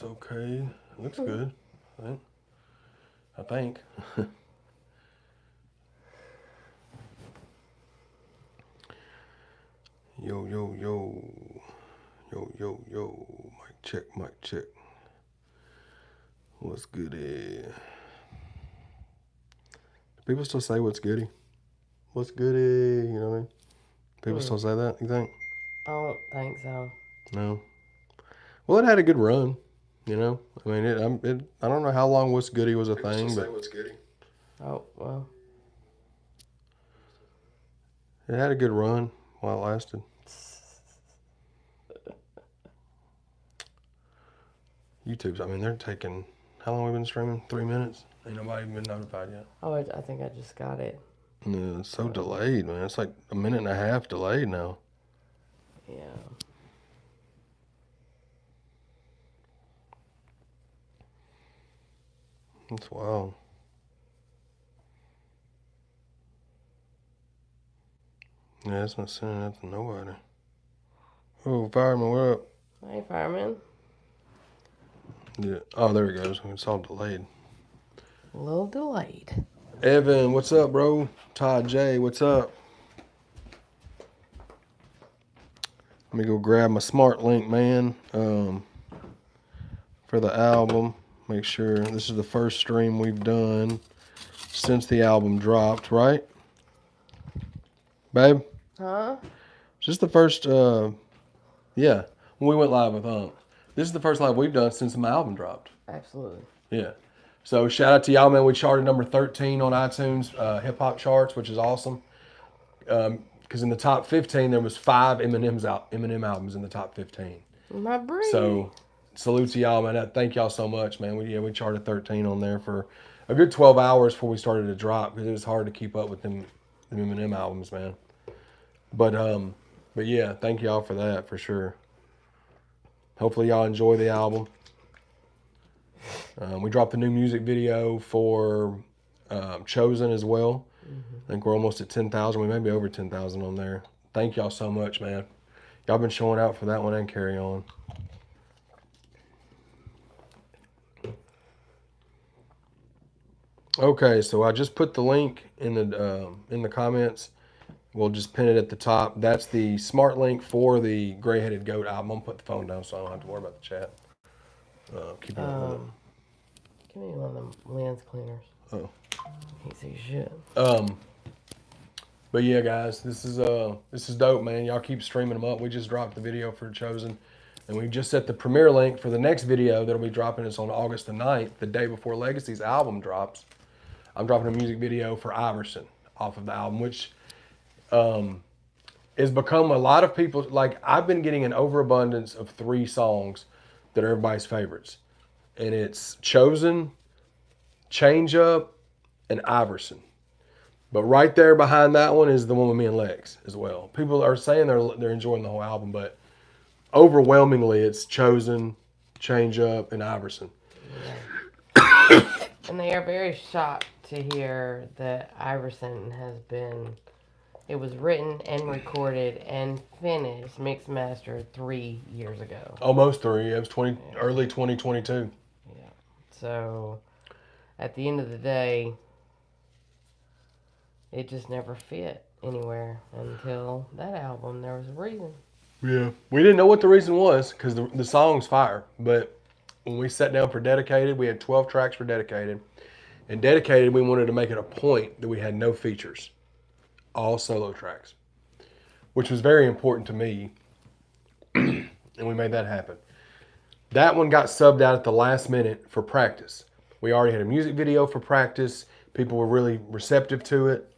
Looks okay. Looks good. I think. Yo, yo, yo. Yo, yo, yo. Mic check, mic check. What's goody? People still say what's goody? What's goody? You know what I mean? People still say that, you think? I don't think so. No. Well, it had a good run, you know? I mean, I don't know how long What's Goody was a People thing, still but say what's goody? Oh, well. it had a good run while it lasted. YouTube's, I mean, they're taking, how long have we been streaming? 3 minutes? Ain't nobody been notified yet. Oh, I think I just got it. Yeah, it's so delayed, man. It's like a minute and a half delayed now. Yeah. That's wild. Yeah, it's not sending that to nobody. Oh, fireman, what up? Hey, fireman. Yeah. Oh, there it goes. It's all delayed. A little delayed. Evan, what's up, bro? Todd J, what's up? Let me go grab my smart link, man, for the album. Make sure this is the first stream we've done since the album dropped, right? Babe? Huh? Is this the first, yeah, when we went live with this is the first live we've done since my album dropped. Absolutely. Yeah. So shout out to y'all, man. We charted number 13 on iTunes hip hop charts, which is awesome. Because in the top 15, there was 5 Eminem albums in the top 15. My breed. So salute to y'all, man. Thank y'all so much, man. We charted 13 on there for a good 12 hours before we started to drop because it was hard to keep up with them Eminem albums, man. But yeah, thank y'all for that for sure. Hopefully y'all enjoy the album. We dropped a new music video for Chosen as well. I think we're almost at 10,000. We may be over 10,000 on there. Thank y'all so much, man. Y'all been showing out for that one and Carry On. Okay, so I just put the link in the comments. We'll just pin it at the top. That's the smart link for the Gray Headed Goat album. I'm gonna put the phone down so I don't have to worry about the chat. Keep it on. Give me one of them lens cleaners. Oh. Can't see shit. But yeah, guys, this is dope, man. Y'all keep streaming them up. We just dropped the video for Chosen, and we just set the premiere link for the next video that'll be dropping. It's on August the 9th, the day before Legacy's album drops. I'm dropping a music video for Iverson off of the album, which has become a lot of people, like I've been getting an overabundance of 3 songs that are everybody's favorites. And it's Chosen, Change Up, and Iverson. But right there behind that one is the one with me and Lex as well. People are saying they're enjoying the whole album, but overwhelmingly it's Chosen, Change Up, and Iverson. Yeah. And they are very shocked to hear that Iverson has been, it was written and recorded and finished, mixed mastered 3 years ago. Almost 3. It was early 2022. Yeah. So at the end of the day, it just never fit anywhere until that album. There was a reason. Yeah. We didn't know what the reason was because the song's fire. But when we sat down for Dedicated, we had 12 tracks for Dedicated. And Dedicated, we wanted to make it a point that we had no features. All solo tracks. Which was very important to me. And we made that happen. That one got subbed out at the last minute for Practice. We already had a music video for Practice. People were really receptive to it.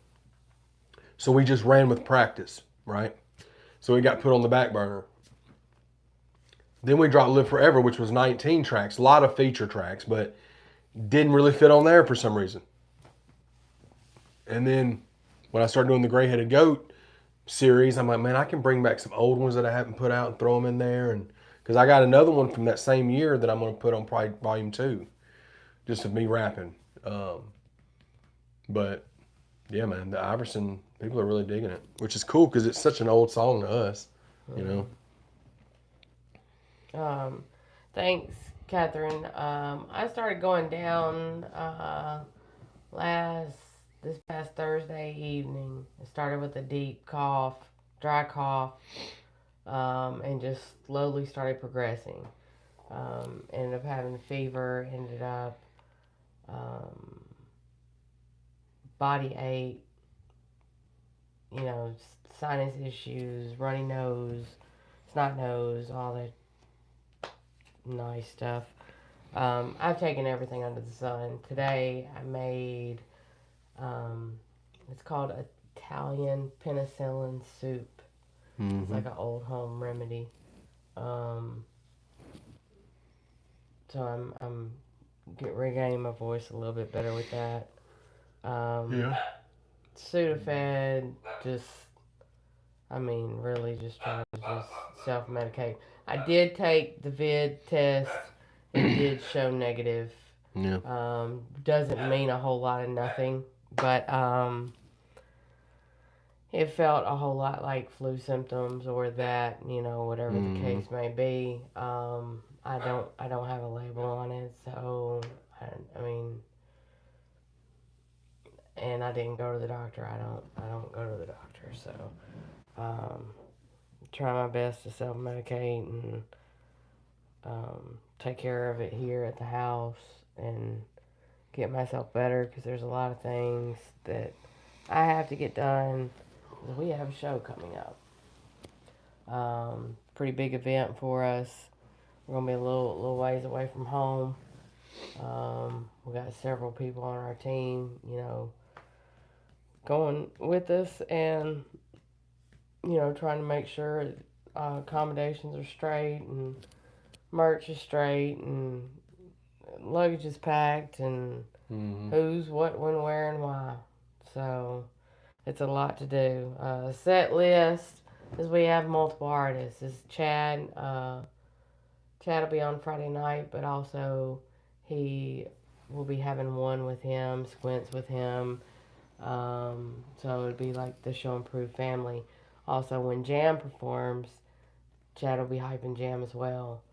So we just ran with Practice, right? So it got put on the back burner. Then we dropped Live Forever, which was 19 tracks. A lot of feature tracks, but didn't really fit on there for some reason. And then when I started doing the Gray Headed Goat series, I'm like, man, I can bring back some old ones that I haven't put out and throw them in there. And because I got another one from that same year that I'm going to put on probably volume 2, just of me rapping. But yeah, man, the Iverson, people are really digging it, which is cool because it's such an old song to us, you know. Thanks Catherine. I started going down this past Thursday evening. I started with a deep cough, dry cough, and just slowly started progressing. Ended up having fever. Ended up um, body ache. You know, sinus issues, runny nose, snot nose, all that nice stuff. I've taken everything under the sun. Today I made, um, it's called Italian penicillin soup. It's like an old home remedy. Um, so I'm regaining my voice a little bit better with that. Yeah. Sudafed, just, I mean, really just trying to just self-medicate. I did take the vid test. It did show negative. Yeah. Doesn't mean a whole lot of nothing, but it felt a whole lot like flu symptoms or that, whatever the case may be. I don't have a label on it, so I mean, and I didn't go to the doctor. I don't go to the doctor, so um, try my best to self medicate and take care of it here at the house and get myself better because there's a lot of things that I have to get done. We have a show coming up. Pretty big event for us. We're gonna be a little ways away from home. We got several people on our team, going with us, and trying to make sure accommodations are straight and merch is straight and luggage is packed and who's what, when, where, and why. So it's a lot to do. Set list is we have multiple artists. Is Chad. Chad will be on Friday night, but also he will be having one with him, Squints with him. So it'd be like the Show Improved family. Also, when Jam performs, Chad will be hyping Jam as well.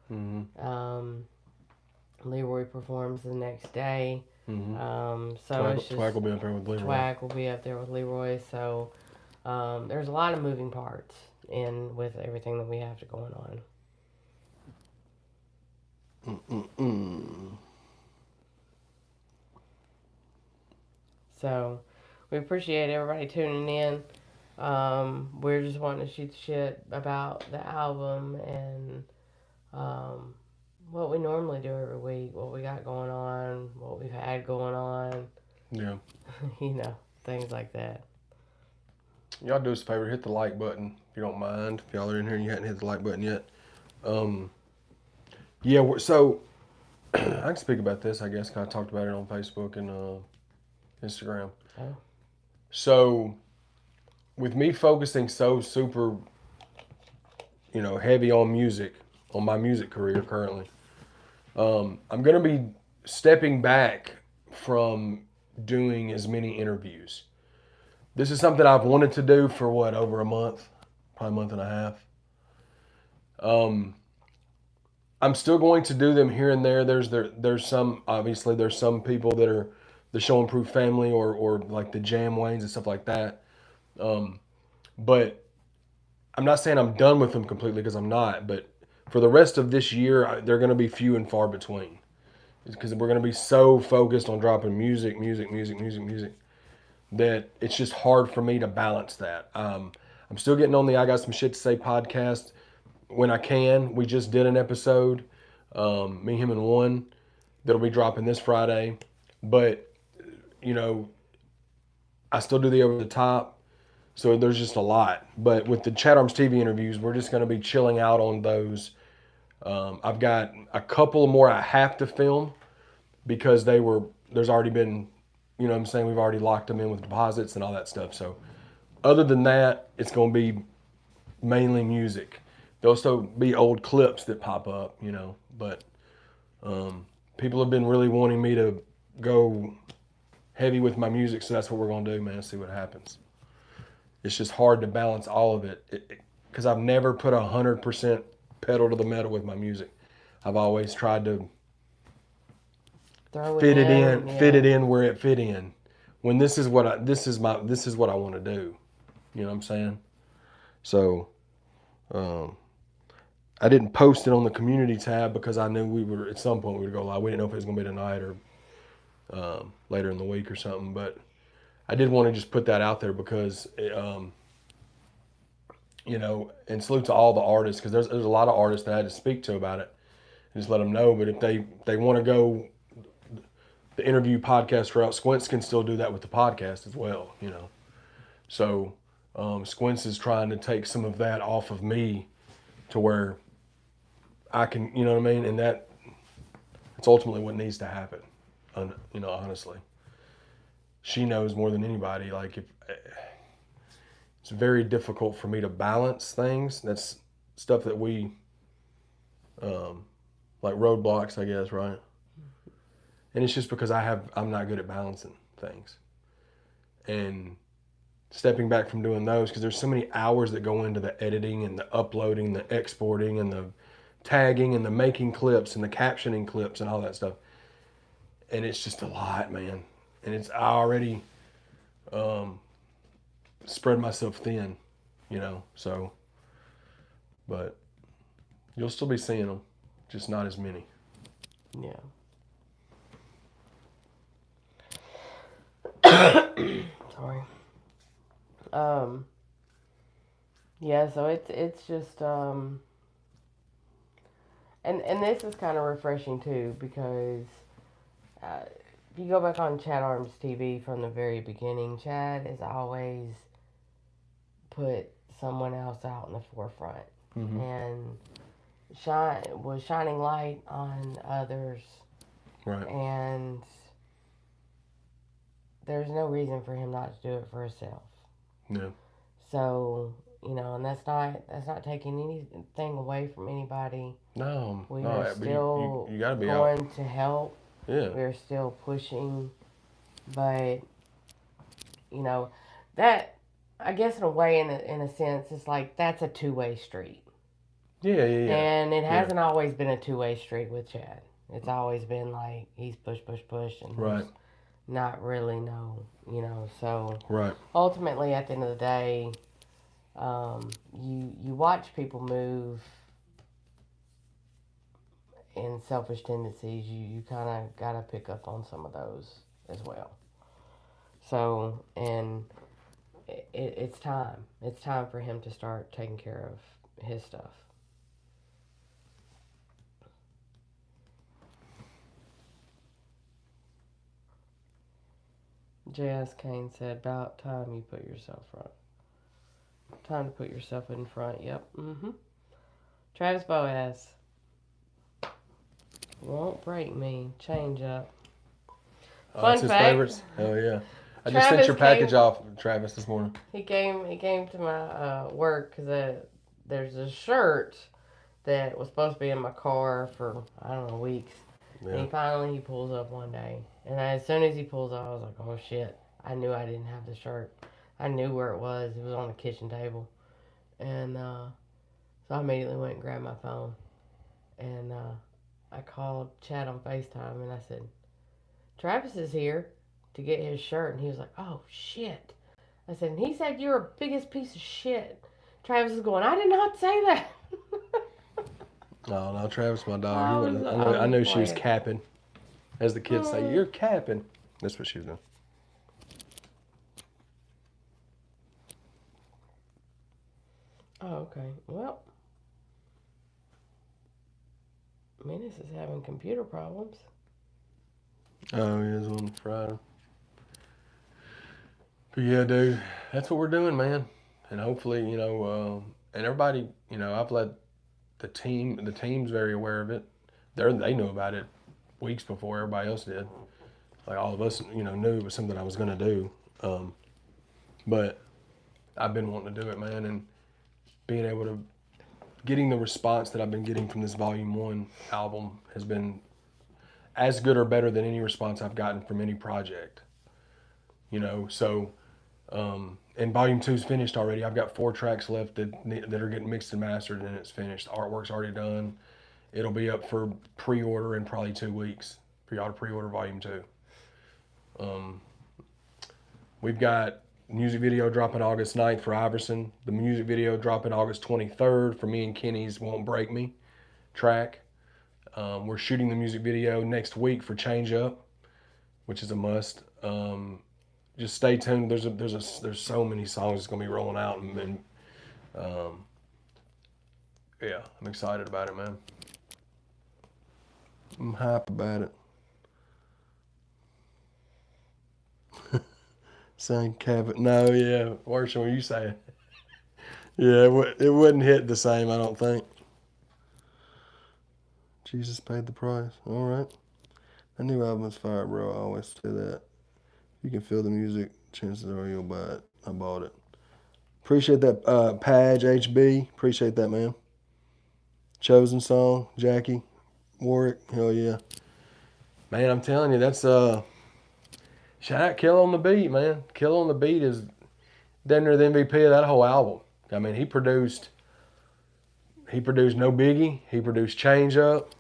Leroy performs the next day. Twag will be up there with Leroy. Twag will be up there with Leroy. So there's a lot of moving parts with everything that we have to going on. So we appreciate everybody tuning in. We're just wanting to shoot the shit about the album and what we normally do every week, what we got going on, what we've had going on. Yeah. Things like that. Y'all do us a favor, hit the like button if you don't mind. If y'all are in here and you hadn't hit the like button yet. So I can speak about this, I guess. I talked about it on Facebook and Instagram. Oh. So with me focusing so super, heavy on music, on my music career currently, I'm going to be stepping back from doing as many interviews. This is something I've wanted to do for over a month, probably a month and a half. I'm still going to do them here and there. There's some people that are the Show Improved family or like the Jam Waynes and stuff like that. But I'm not saying I'm done with them completely because I'm not. But for the rest of this year, they're going to be few and far between because we're going to be so focused on dropping music that it's just hard for me to balance that. I'm still getting on the I Got Some Shit to Say podcast when I can. We just did an episode, me, him, and one, that'll be dropping this Friday. But, I still do the over the top, so there's just a lot. But with the ChadArmesTV interviews, we're just going to be chilling out on those. I've got a couple more I have to film because there's already been, we've already locked them in with deposits and all that stuff. So other than that, it's going to be mainly music. There'll still be old clips that pop up, but people have been really wanting me to go heavy with my music, so that's what we're going to do, man, see what happens. It's just hard to balance all of it because I've never put 100% pedal to the metal with my music. I've always tried to throw fit it in, in, fit it in where it fit in. When this is what I want to do. You know what I'm saying? So, I didn't post it on the community tab because I knew we were at some point we would go live. We didn't know if it was going to be tonight or later in the week or something. But I did want to just put that out there because, you know, and salute to all the artists because there's a lot of artists that I had to speak to about it and just let them know. But if they want to go the interview podcast route, Squints can still do that with the podcast as well, you know. So Squints is trying to take some of that off of me to where I can, you know what I mean? And that's ultimately what needs to happen, you know, honestly. She knows more than anybody, like, if it's very difficult for me to balance things. That's stuff that we, like roadblocks, I guess, right? And it's just because I'm not good at balancing things. And stepping back from doing those, because there's so many hours that go into the editing and the uploading, the exporting and the tagging and the making clips and the captioning clips and all that stuff. And it's just a lot, man. And I already spread myself thin, you know, so, but you'll still be seeing them, just not as many. Yeah. Sorry. Yeah, so it's just and this is kind of refreshing too because if you go back on ChadArmesTV from the very beginning, Chad has always put someone else out in the forefront and was shining light on others. Right. And there's no reason for him not to do it for himself. Yeah. So, you know, and that's not taking anything away from anybody. No, We no, are but still you gotta be going out. to help. Yeah. We're still pushing, but you know, that I guess in a way, in a sense, it's like that's a two-way street. Yeah. And it hasn't always been a two-way street with Chad. It's always been like he's push, and Right. there's not really no, you know. So Right. ultimately, at the end of the day, you watch people move in selfish tendencies. You kind of got to pick up on some of those as well. So, and it's time. It's time for him to start taking care of his stuff. J.S. Kane said, "About time you put yourself front. Time to put yourself in front." Yep. Travis Boaz. Won't break me. Change up. That's his favorites. Hell yeah. I just sent your package off, Travis, this morning. He came to my work because there's a shirt that was supposed to be in my car for, I don't know, weeks. Yeah. And he pulls up one day. And as soon as he pulls up, I was like, oh shit. I knew I didn't have the shirt. I knew where it was. It was on the kitchen table. And so I immediately went and grabbed my phone. And I called Chad on FaceTime and I said, Travis is here to get his shirt. And he was like, oh shit. I said, and he said you're a biggest piece of shit. Travis is going, I did not say that. No, Travis, my dog. I knew she was capping. As the kids say, you're capping. That's what she was doing. Oh, okay. Well, Menace is having computer problems. Oh, he is on Friday. But yeah, dude, that's what we're doing, man. And hopefully, you know, and everybody, you know, I've let the team's very aware of it. They knew about it weeks before everybody else did. Like all of us, you know, knew it was something I was going to do. But I've been wanting to do it, man, and being able to getting the response that I've been getting from this Volume 1 album has been as good or better than any response I've gotten from any project. You know, so and Volume 2's finished already. I've got 4 tracks left that are getting mixed and mastered, and it's finished. The artwork's already done. It'll be up for pre-order in probably 2 weeks. for y'all to pre-order volume 2. We've got music video dropping August 9th for Iverson. The music video dropping August 23rd for me and Kenny's Won't Break Me track. We're shooting the music video next week for Change Up, which is a must. Just stay tuned. There's so many songs that's gonna be rolling out, and yeah, I'm excited about it, man. I'm hype about it. Saying Kevin, no, yeah, worse than what you say. Yeah, it wouldn't hit the same, I don't think. Jesus paid the price. All right. That new album's fire, bro. I always say that. You can feel the music. Chances are you'll buy it. I bought it. Appreciate that, Page HB. Appreciate that, man. Chosen Song, Jackie, Warwick. Hell yeah. Man, I'm telling you, that's shout out Kill on the Beat, man. Kill on the Beat is damn near the MVP of that whole album. I mean, he produced No Biggie. He produced Change Up.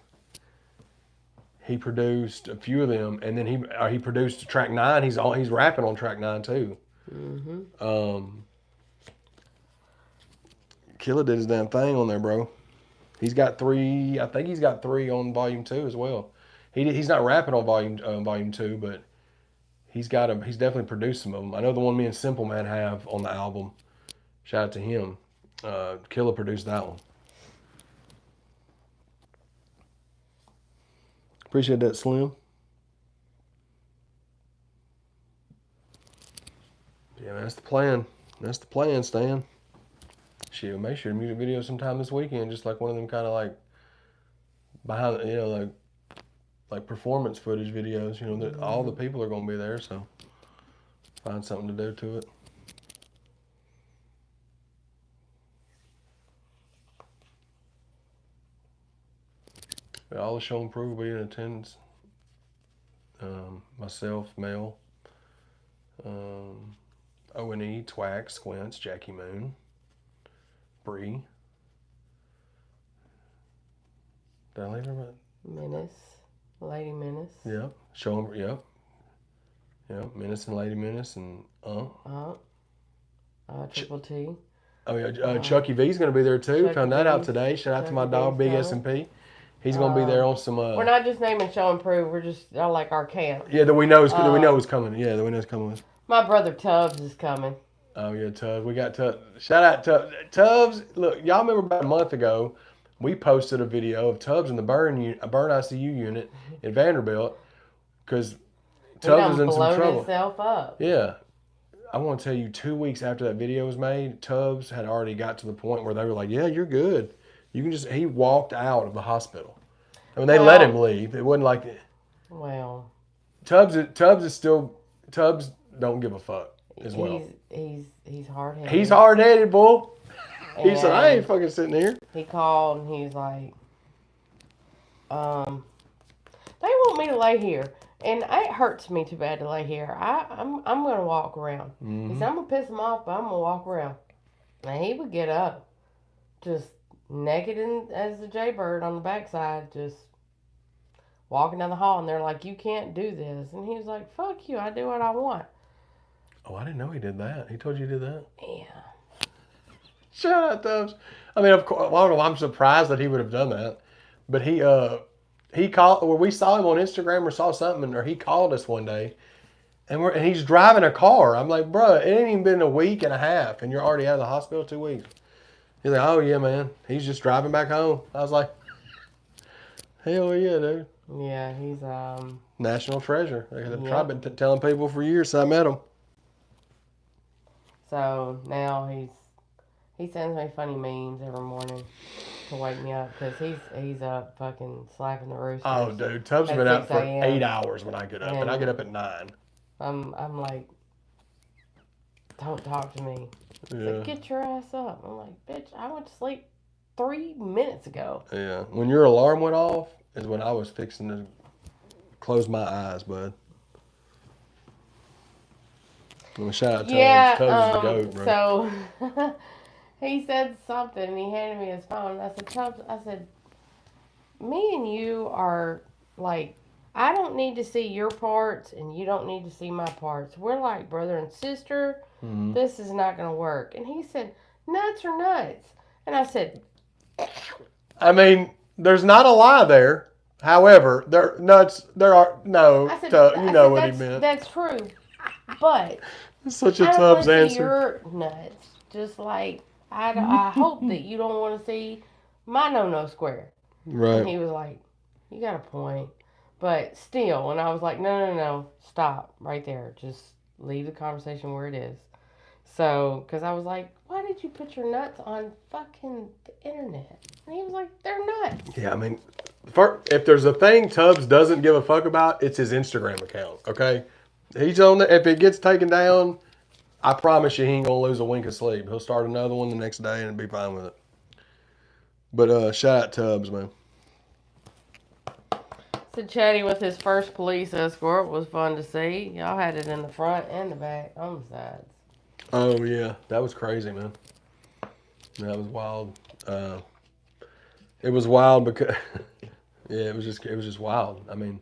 He produced a few of them, and then he produced track 9. He's rapping on track 9 too. Mm-hmm. Killer did his damn thing on there, bro. He's got 3. I think he's got 3 on volume 2 as well. He's not rapping on volume 2, but he's definitely produced some of them. I know the one me and Simple Man have on the album. Shout out to him. Killer produced that one. Appreciate that, Slim. Yeah, man, that's the plan. That's the plan, Stan. Shit, make sure the music video sometime this weekend, just like one of them kind of like behind, like performance footage videos. That all the people are gonna be there, so find something to do to it. But all the show and prove will be in attendance. Myself, Mel, O&E, Twax, Squints, Jackie Moon, Bree. Did I leave everybody? Menace, Lady Menace. Yep. Show 'em. Yep. Yep. Menace and Lady Menace and Triple T. Oh yeah. Chucky V's gonna be there too. Chucky Found that out V's. today. Shout out to Chucky my dog, V's Big coming. S&P. He's gonna be there on some. We're not just naming show and prove. We're just like our camp. Yeah, that we know is coming. Yeah, that we know is coming. My brother Tubbs is coming. Oh yeah, Tubbs. We got Tubbs. Shout out Tubbs. Tubbs. Look, y'all remember about a month ago, we posted a video of Tubbs in the burn ICU unit in Vanderbilt because Tubbs was in some trouble. Blown himself up. Yeah. I want to tell you, 2 weeks after that video was made, Tubbs had already got to the point where they were like, yeah, you're good. He walked out of the hospital. I mean, they let him leave. It wasn't like... Well... Tubbs don't give a fuck as well. He's hard-headed. He's hard-headed, bull. He said, I ain't fucking sitting here. He called and he's like, they want me to lay here. And it hurts me too bad to lay here. I'm going to walk around. Mm-hmm. He said, I'm going to piss him off, but I'm going to walk around. And he would get up, just naked as a jaybird on the backside, just walking down the hall. And they're like, you can't do this. And he was like, fuck you, I do what I want. Oh, I didn't know he did that. He told you to do that? Yeah. Shout out, Tubbs. I mean, of course, I'm surprised that he would have done that. But he called, or we saw him on Instagram or saw something, or he called us one day, and he's driving a car. I'm like, bro, it ain't even been a week and a half, and you're already out of the hospital 2 weeks. He's like, oh yeah, man, he's just driving back home. I was like, hell yeah, dude. Yeah, he's national treasure. I've been telling people for years since I met him. So now he sends me funny memes every morning to wake me up because he's up fucking slapping the roosters. Oh, dude, Tubbs has been out for 8 hours when I get up, and I get up at 9. I'm like, don't talk to me. Yeah. Like, get your ass up. I'm like, bitch, I went to sleep 3 minutes ago. Yeah, when your alarm went off is when I was fixing to close my eyes, bud. Well, shout out to Tubbs. Tubbs is the GOAT, bro. So he said something and he handed me his phone. I said, Tubbs, me and you are like, I don't need to see your parts, and you don't need to see my parts. We're like brother and sister. Mm-hmm. This is not going to work. And he said, nuts are nuts. And I said, I mean, there's not a lie there. However, there nuts. There are no. I said, You know what he that's, meant. that's true. But It's such a I don't want Tubbs to see answer. your nuts. Just like, I hope that you don't want to see my no square. And Right. he was like, you got a point. But still, and I was like, no, stop right there. Just leave the conversation where it is. So, because I was like, why did you put your nuts on fucking the internet? And he was like, they're nuts. Yeah, I mean, if there's a thing Tubbs doesn't give a fuck about, it's his Instagram account. Okay, he's on the, if it gets taken down, I promise you he ain't gonna lose a wink of sleep. He'll start another one the next day and be fine with it. But shout out Tubbs, man. So Chaddy with his first police escort was fun to see. Y'all had it in the front and the back on the sides. Oh yeah, that was crazy, man. That was wild. It was wild because yeah, it was just wild. I mean,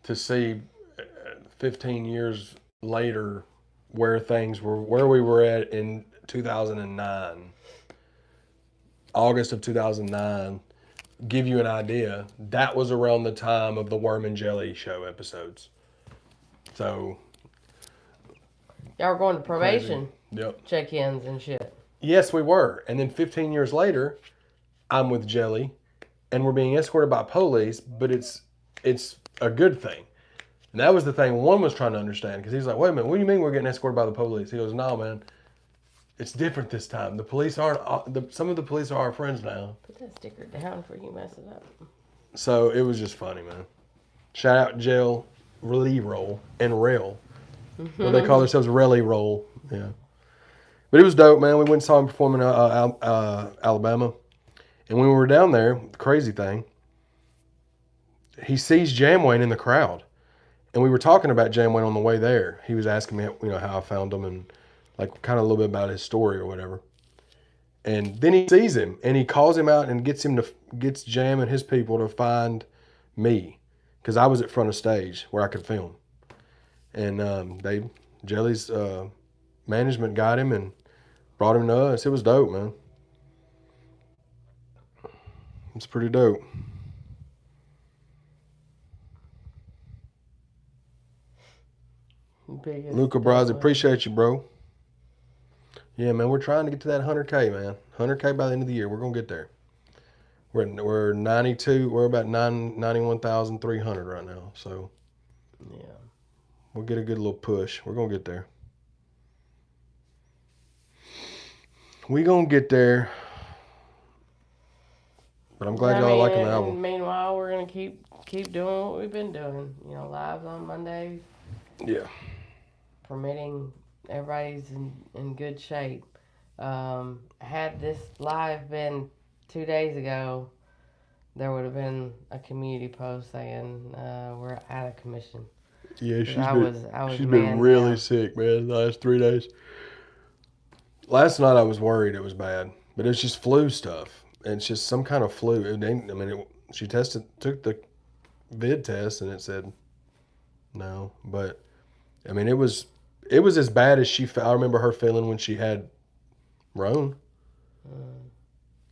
to see 15 years later where things were, where we were at in 2009, August of 2009, give you an idea. That was around the time of the Worm and Jelly show episodes. So Y'all were going to probation yep. check-ins and shit. Yes, we were. And then 15 years later, I'm with Jelly, and we're being escorted by police, but it's a good thing. And that was the thing one was trying to understand, because he's like, wait a minute, what do you mean we're getting escorted by the police? He goes, no, man, it's different this time. The police aren't, some of the police are our friends now. Put that sticker down before you mess it up. So it was just funny, man. Shout out Jail, Relay Roll, and Rail. Well, they call themselves Relay Roll. Yeah. But it was dope, man. We went and saw him perform in Alabama. And when we were down there, the crazy thing, he sees Jamwayne in the crowd. And we were talking about Jamwayne on the way there. He was asking me, how I found him and like kind of a little bit about his story or whatever. And then he sees him and he calls him out and gets Jam and his people to find me, because I was at front of stage where I could film. And Jelly's management got him and brought him to us. It was dope, man. It's pretty dope. Luca Brazzi, appreciate you, bro. Yeah, man, we're trying to get to that 100K, man. 100K by the end of the year. We're going to get there. We're 92. We're about 91,300 right now. So, yeah, we'll get a good little push. We're going to get there. We're going to get there. But I'm glad y'all liking the album. Meanwhile, we're going to keep doing what we've been doing. Lives on Mondays. Yeah. Permitting everybody's in good shape. Had this live been 2 days ago, there would have been a community post saying we're out of commission. Yeah, she's been been really sick, man, the last 3 days. Last night I was worried it was bad, but it's just flu stuff. It's just some kind of flu. She took the vid test and it said no, but it was as bad as I remember her feeling when she had Roan.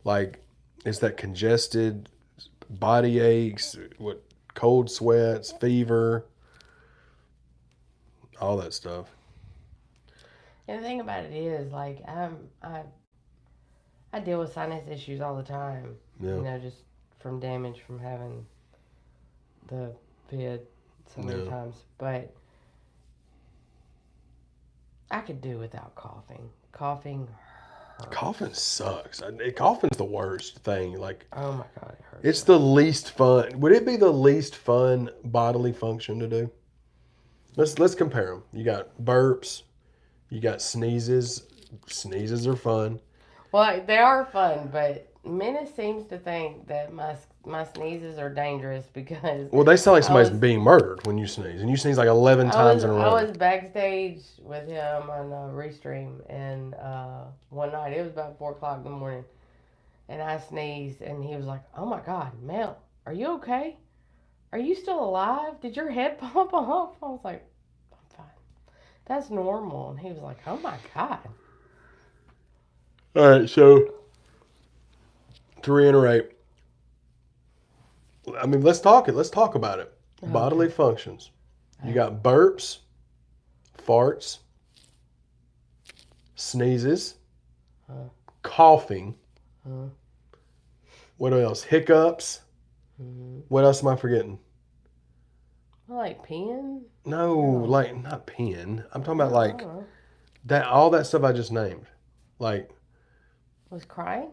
Like, it's that congested body aches, cold sweats, fever, all that stuff. And the thing about it is, like, I deal with sinus issues all the time. Yeah. Just from damage from having the vid so many times. But I could do without coughing. Coughing hurts. Coughing sucks. Coughing's the worst thing. Like, oh my God, it hurts. It's the least fun. Would it be the least fun bodily function to do? Let's compare them. You got burps. You got sneezes. Sneezes are fun. Well, they are fun, but Menace seems to think that my sneezes are dangerous because... Well, they sound like somebody's being murdered when you sneeze. And you sneeze like 11 times in a row. I was backstage with him on a Restream, and one night, it was about 4 o'clock in the morning, and I sneezed, and he was like, oh my God, Mel, are you okay? are you still alive? Did your head pop off? I was like, I'm fine. That's normal. And he was like, oh my God. All right, so to reiterate, I mean, let's talk it. Let's talk about it. Okay. Bodily functions. You got burps, farts, sneezes, coughing. What else? Hiccups. What else am I forgetting? Like peeing? No, like not peeing. I'm talking about like that. All that stuff I just named. Like. Was crying?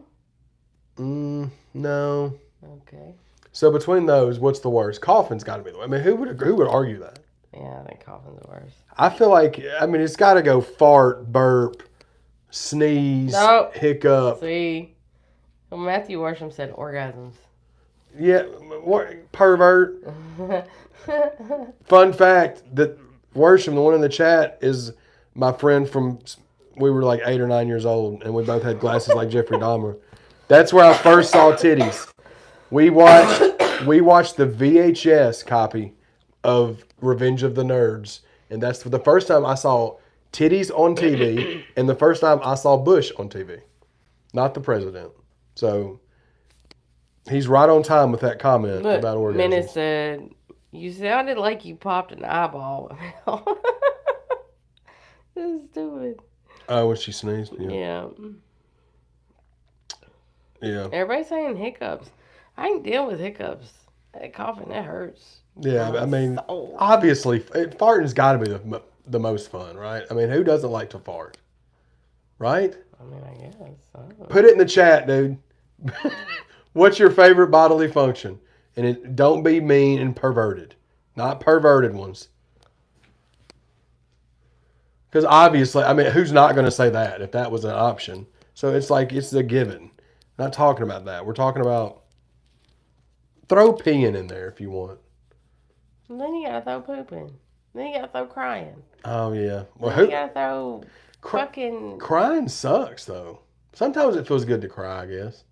No. Okay. So between those, what's the worst? Coughing's got to be the worst. I mean, who would argue that? Yeah, I think coughing's the worst. I feel like, I mean, it's got to go fart, burp, sneeze, hiccup. See, well, Matthew Worsham said orgasms. Yeah, pervert. Fun fact that Worsham, the one in the chat, is my friend from, we were like 8 or 9 years old, and we both had glasses like Jeffrey Dahmer. That's where I first saw titties. We watched the VHS copy of Revenge of the Nerds, and that's the first time I saw titties on TV, and the first time I saw Bush on TV, not the president. So he's right on time with that comment about orgasms. Menace said, "You sounded like you popped an eyeball." This is stupid. Oh, when she sneezed? Yeah. Yeah. Everybody's saying hiccups. I can deal with hiccups. That coughing, that hurts. Yeah, I mean, obviously, farting's got to be the most fun, right? I mean, who doesn't like to fart? Right? I mean, I guess. Put it in the chat, dude. What's your favorite bodily function? And don't be mean and perverted. Not perverted ones. Because obviously, I mean, who's not going to say that if that was an option? So it's like, it's a given. Not talking about that. We're talking about throw peeing in there if you want. And then you got to throw pooping. Then you got to throw crying. Oh, yeah. Well, you got to throw fucking... Crying sucks, though. Sometimes it feels good to cry, I guess.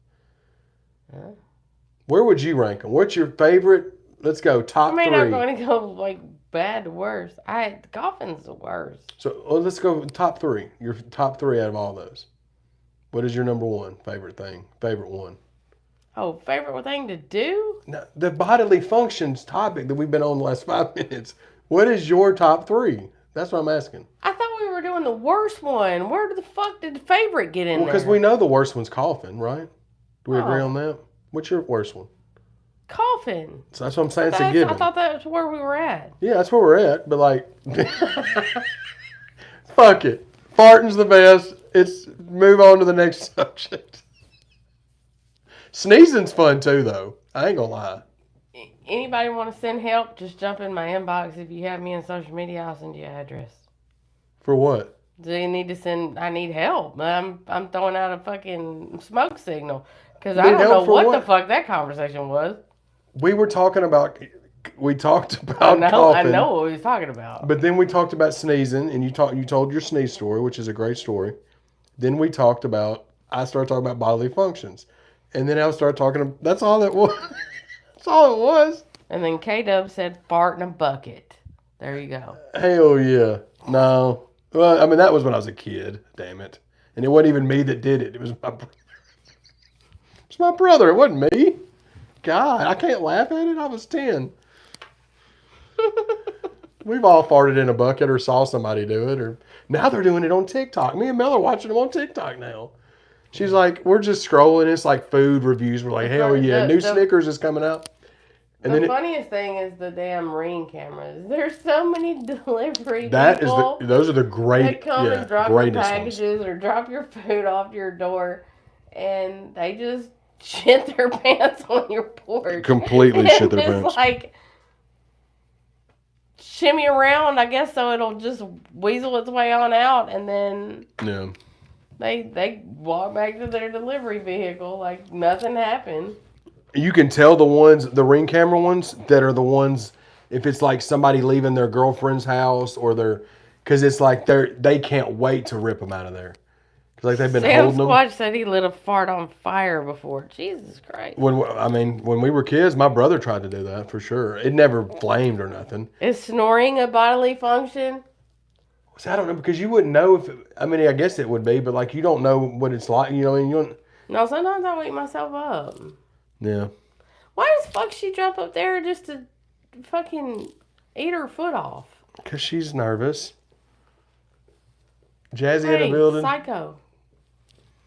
Huh? Where would you rank them? What's your favorite? Let's go, top 3. I'm going to go, like, bad to worst. Coughing's the worst. So let's go top 3. Your top 3 out of all those. What is your number 1 favorite thing? Favorite one? Oh, favorite thing to do? No, the bodily functions topic that we've been on the last 5 minutes. What is your top 3? That's what I'm asking. I thought we were doing the worst one. Where the fuck did the favorite get in there? Because we know the worst one's coughing, right? Do we agree on that? What's your worst one? Coughing. So that's what I'm saying. It's a given. I thought that was where we were at. Yeah, that's where we're at. But like, fuck it. Farting's the best. It's move on to the next subject. Sneezing's fun too, though. I ain't gonna lie. Anybody want to send help? Just jump in my inbox. If you have me on social media, I'll send you an address. For what? Do you need to send? I need help. I'm throwing out a fucking smoke signal because I don't know what the fuck that conversation was. We talked about coughing. I know what we was talking about. But then we talked about sneezing, and you told your sneeze story, which is a great story. Then I started talking about bodily functions. And then I started talking, that's all that was. That's all it was. And then K-Dub said fart in a bucket. There you go. Hell yeah. No. Well, I mean, that was when I was a kid. Damn it. And it wasn't even me that did it. It was my brother. It wasn't me. God, I can't laugh at it. I was 10. We've all farted in a bucket or saw somebody do it. Or now they're doing it on TikTok. Me and Mel are watching them on TikTok now. She's like, we're just scrolling. It's like food reviews. We're like, hell yeah, new Snickers is coming out. And the funniest thing is the damn Ring cameras. There's so many delivery people. Those are the great, that come and drop your packages or drop your food off your door, and they just shit their pants on your porch. Completely shit their pants. It's like shimmy around, I guess, so it'll just weasel its way on out, and then they walk back to their delivery vehicle like nothing happened. You can tell the Ring camera ones that are the ones, if it's like somebody leaving their girlfriend's house or because it's like they can't wait to rip them out of there. like they've been Sam holding them. Squatch said he lit a fart on fire before. Jesus Christ. When we were kids, my brother tried to do that for sure. It never flamed or nothing. Is snoring a bodily function? So I don't know, because you wouldn't know if. I guess it would be, but like you don't know what it's like. You know, and you don't. No, sometimes I wake myself up. Yeah. Why does fuck she jump up there just to fucking eat her foot off? Because she's nervous. Jazzy Hey, in the building. psycho.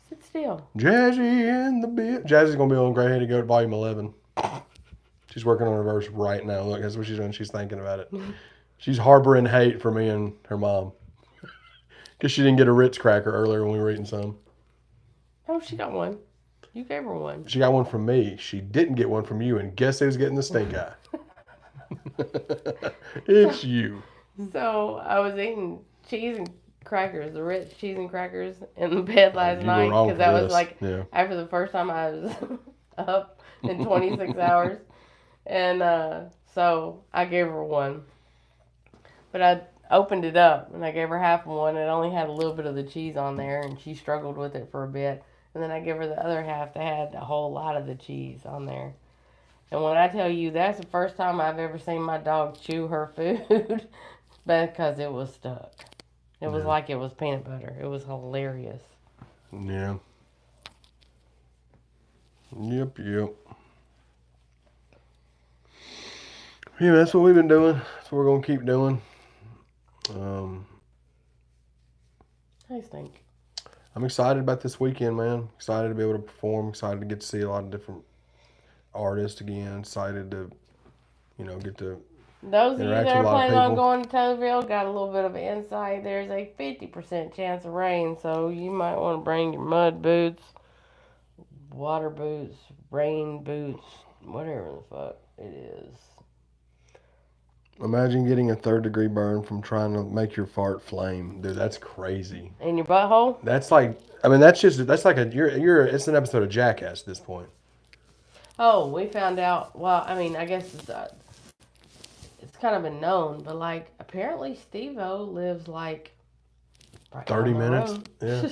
Sit still. Jazzy in the building. Jazzy's going to be on Grey Headed Goat Volume 11. She's working on her verse right now. Look, that's what she's doing. She's thinking about it. She's harboring hate for me and her mom. Because she didn't get a Ritz cracker earlier when we were eating some. Oh, she got one. You gave her one. She got one from me. She didn't get one from you. And guess who's getting the stink eye? It's you. So I was eating cheese and crackers, the Ritz cheese and crackers in the bed last You were night. wrong Because for that was this. like Yeah. after the first time I was up in 26 hours. And so I gave her one. But I opened it up and I gave her half of one. It only had a little bit of the cheese on there and she struggled with it for a bit. And then I gave her the other half that had a whole lot of the cheese on there. And when I tell you, that's the first time I've ever seen my dog chew her food because it was stuck. It was like it was peanut butter. It was hilarious. Yeah. Yep. Yeah, that's what we've been doing. That's what we're going to keep doing. I think. I'm excited about this weekend, man. Excited to be able to perform. Excited to get to see a lot of different artists again. Excited to, get to Those of you interact that with are a lot of planning on people. going to Taylorville got a little bit of insight. There's a 50% chance of rain, so you might want to bring your mud boots, water boots, rain boots, whatever the fuck it is. Imagine getting a 3rd-degree burn from trying to make your fart flame. Dude, that's crazy. In your butthole? That's like, it's an episode of Jackass at this point. Oh, we found out, well, I guess it's kind of been known, but like apparently Steve-O lives like right 30 down the minutes? road. Yeah.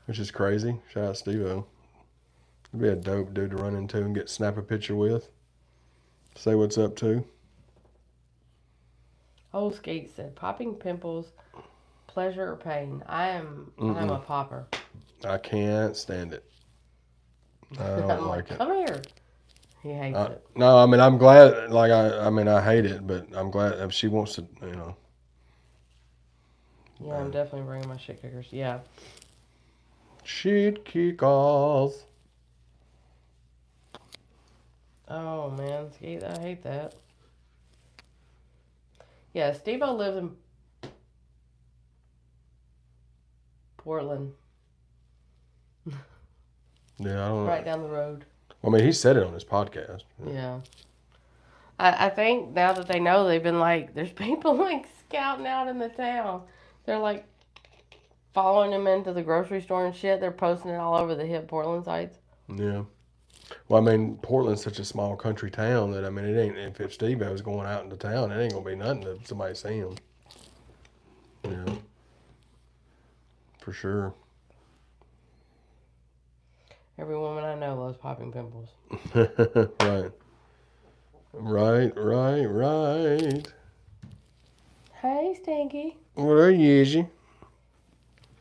Which is crazy. Shout out Steve-O. He'd be a dope dude to run into and snap a picture with. Say what's up to. Old Skate said, popping pimples, pleasure or pain? I'm a popper. I can't stand it. I don't I'm like it. Come here. He hates it. No, I'm glad. Like I hate it, but I'm glad if she wants to. Yeah, I'm definitely bringing my shit kickers. Yeah. Shit kickers. Oh man, Skate, I hate that. Yeah, Steve-O lives in Portland. Yeah, I don't know. Right down the road. I mean, he said it on his podcast. Yeah. I think now that they know, they've been like, there's people like scouting out in the town. They're like following him into the grocery store and shit. They're posting it all over the hip Portland sites. Yeah. Well, I mean, Portland's such a small country town that, it ain't, if Steve-O was going out into town, it ain't going to be nothing to somebody see him. Yeah. For sure. Every woman I know loves popping pimples. Right. Right. Hey, Stinky. What are you, Izzy?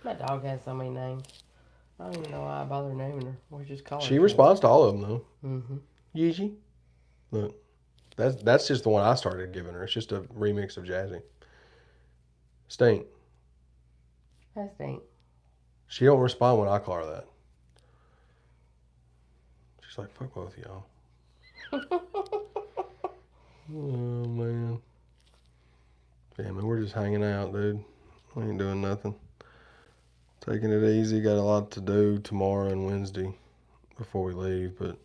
My dog has so many names. I don't even know why I bother naming her. We just call her. She responds to all of them, though. Mm-hmm. Yeezy. Look, that's just the one I started giving her. It's just a remix of Jazzy. Stink. Hi, Stink. She don't respond when I call her that. She's like, fuck both of y'all. Oh, man. Yeah, man, we're just hanging out, dude. We ain't doing nothing. Taking it easy. Got a lot to do tomorrow and Wednesday before we leave, but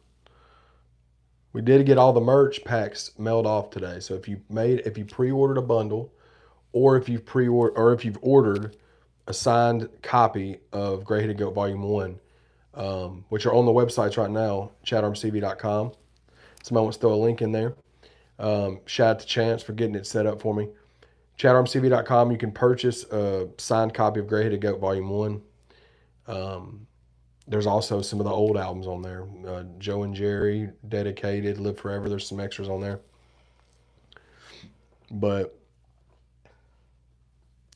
we did get all the merch packs mailed off today. So if you pre-ordered a bundle, or if you've ordered a signed copy of Grey Headed Goat Volume 1, which are on the websites right now, ChadArmesTV.com. Somebody wants to throw a link in there. Shout out to Chance for getting it set up for me. ChadArmesTV.com, you can purchase a signed copy of Grey Headed Goat Volume 1. There's also some of the old albums on there. Joe and Jerry, Dedicated, Live Forever. There's some extras on there. But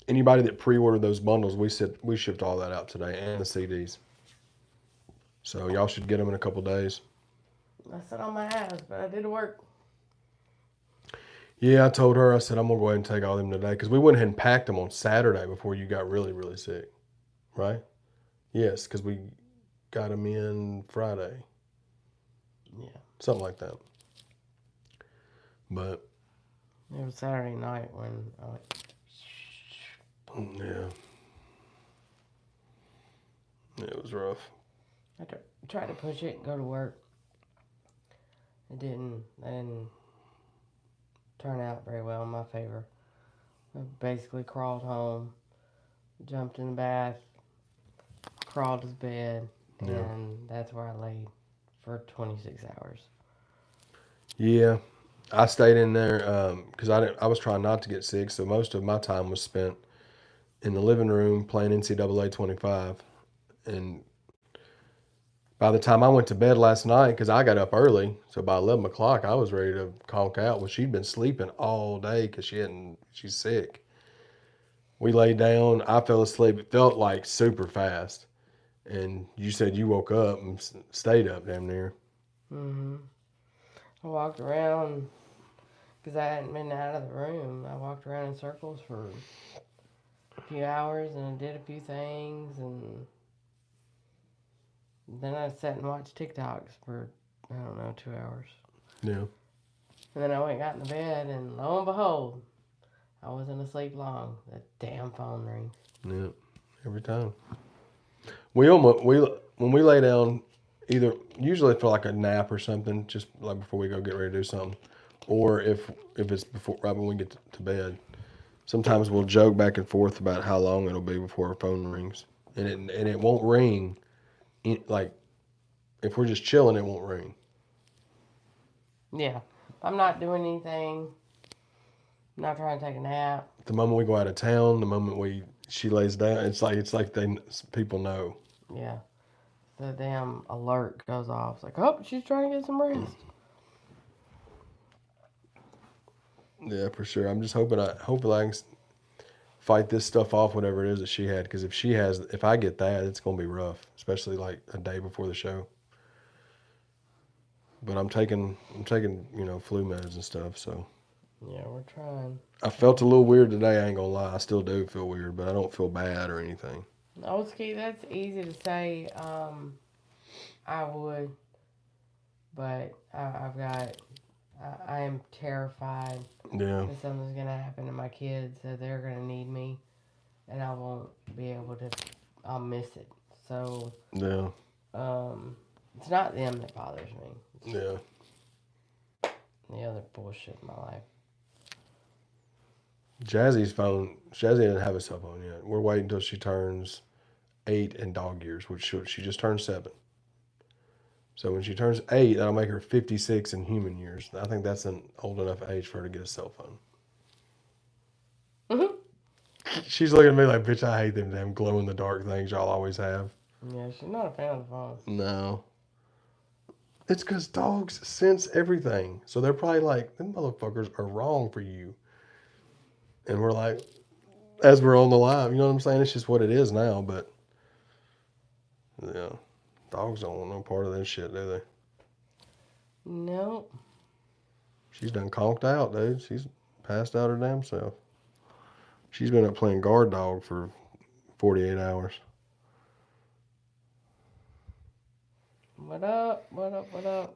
anybody that pre-ordered those bundles, we shipped all that out today and the CDs. So y'all should get them in a couple days. I sat on my ass, but I did work. Yeah, I told her, I said, I'm going to go ahead and take all them today because we went ahead and packed them on Saturday before you got really, really sick. Right? Yes, because we got them in Friday. Yeah. Something like that. But. It was Saturday night when I went. Yeah. It was rough. I tried to push it, go to work. It didn't turn out very well in my favor. I basically crawled home, jumped in the bath, crawled to bed, and that's where I laid for 26 hours. Yeah, I stayed in there because I was trying not to get sick, so most of my time was spent in the living room playing NCAA 25. And by the time I went to bed last night, because I got up early, so by 11 o'clock I was ready to conk out. Well, she'd been sleeping all day because she's sick. We laid down. I fell asleep. It felt like super fast. And you said you woke up and stayed up damn near. Mm-hmm. I walked around because I hadn't been out of the room. I walked around in circles for a few hours and I did a few things, and then I sat and watched TikToks for, I don't know, 2 hours. Yeah. And then I went and got in the bed, and lo and behold, I wasn't asleep long. The damn phone rings. Yeah. Every time. When we lay down, either usually for like a nap or something, just like before we go get ready to do something, or if it's before right when we get to bed, sometimes we'll joke back and forth about how long it'll be before our phone rings, and it won't ring, like if we're just chilling, it won't ring. Yeah, I'm not doing anything. I'm not trying to take a nap. The moment we go out of town, the moment she lays down, it's like people know. Yeah, the damn alert goes off. It's like, oh, she's trying to get some rest. Yeah, for sure. I'm just hoping I can fight this stuff off, whatever it is that she had. Because if I get that, it's gonna be rough, especially like a day before the show. But I'm taking flu meds and stuff. So yeah, we're trying. I felt a little weird today. I ain't gonna lie. I still do feel weird, but I don't feel bad or anything. Oh, Ski, that's easy to say. I would, but I am terrified Yeah. that something's gonna happen to my kids, that they're gonna need me, and I won't be able to. I'll miss it. So Yeah. it's not them that bothers me. It's Yeah. the other bullshit in my life. Jazzy doesn't have a cell phone yet. We're waiting until she turns 8 in dog years, which she just turned 7. So when she turns 8, that'll make her 56 in human years. I think that's an old enough age for her to get a cell phone. Mm-hmm. She's looking at me like, bitch, I hate them damn glow in the dark things y'all always have. Yeah, she's not a fan of the phone. No. It's because dogs sense everything. So they're probably like, them motherfuckers are wrong for you. And we're like, as we're on the live, you know what I'm saying? It's just what it is now, but yeah. Dogs don't want no part of this shit, do they? Nope. She's done conked out, dude. She's passed out her damn self. She's been up playing guard dog for 48 hours. What up? What up? What up?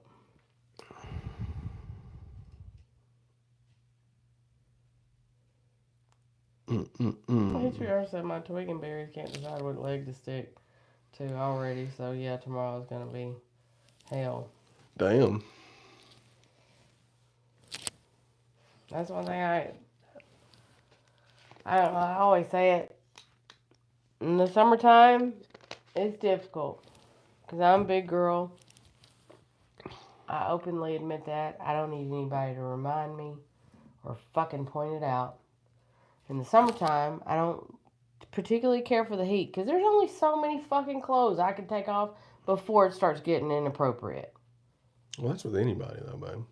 HBR said my twig and berries can't decide what leg to stick to already, so yeah, tomorrow's gonna be hell. Damn. That's one thing I always say it. In the summertime, it's difficult because I'm a big girl. I openly admit that. I don't need anybody to remind me or fucking point it out. In the summertime, I don't particularly care for the heat because there's only so many fucking clothes I can take off before it starts getting inappropriate. Well, that's with anybody, though, babe.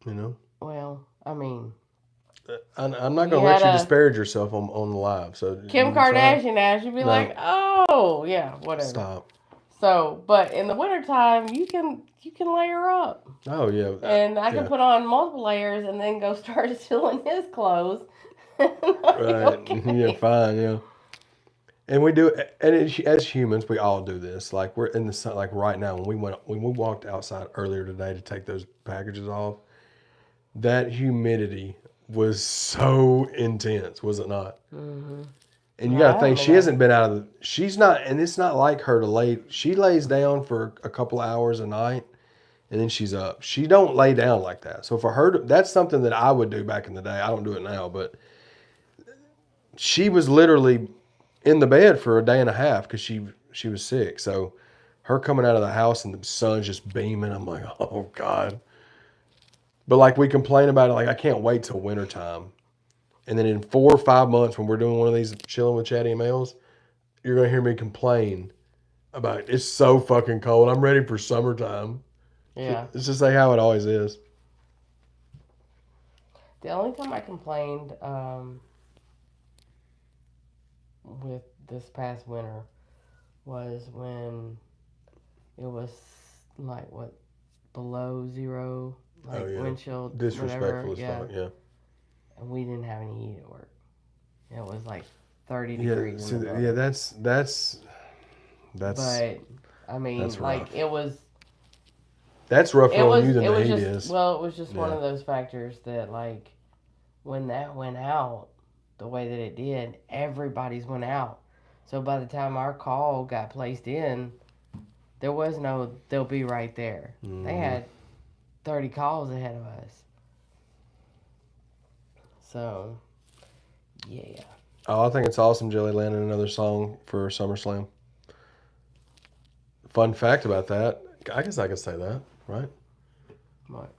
You know? Well, I mean, I'm not you going to had let you a disparage yourself on the live. So Kim you can try. Kardashian ass, you'd be No. like, oh, yeah, whatever. Stop. So, but in the wintertime, you can layer up. Oh, yeah. And I can put on multiple layers and then go start stealing his clothes. Right. Okay. Yeah, fine, yeah. And we do, and as humans, we all do this. Like we're in the sun, like right now, when we walked outside earlier today to take those packages off, that humidity was so intense, was it not? Mm-hmm. And you No, got to I think haven't she been hasn't been out of the. She's not, and it's not like her to lay. She lays down for a couple hours a night, and then she's up. She don't lay down like that. So for her, that's something that I would do back in the day. I don't do it now, but she was literally in the bed for a day and a half because she was sick. So her coming out of the house and the sun's just beaming, I'm like, oh God. But like we complain about it, like I can't wait till wintertime. And then in 4 or 5 months when we're doing one of these chilling with Chaddy and Males, you're gonna hear me complain about it's so fucking cold. I'm ready for summertime. Yeah. It's just like how it always is. The only time I complained with this past winter was when it was like what below zero, like wind chill, Disrespectful whatever. as fuck, yeah. And we didn't have any heat at work. It was like 30 Yeah, degrees. so, in the building. yeah, that's. But I mean, that's like rough. it was. That's rougher on you than the heat just, is. Well, it was just one Yeah. of those factors that, like, when that went out the way that it did, everybody's went out. So by the time our call got placed in, there was no, they'll be right there. Mm-hmm. They had 30 calls ahead of us. So, yeah. Oh, I think it's awesome, Jelly landing another song for SummerSlam. Fun fact about that, I guess I could say that, right? What?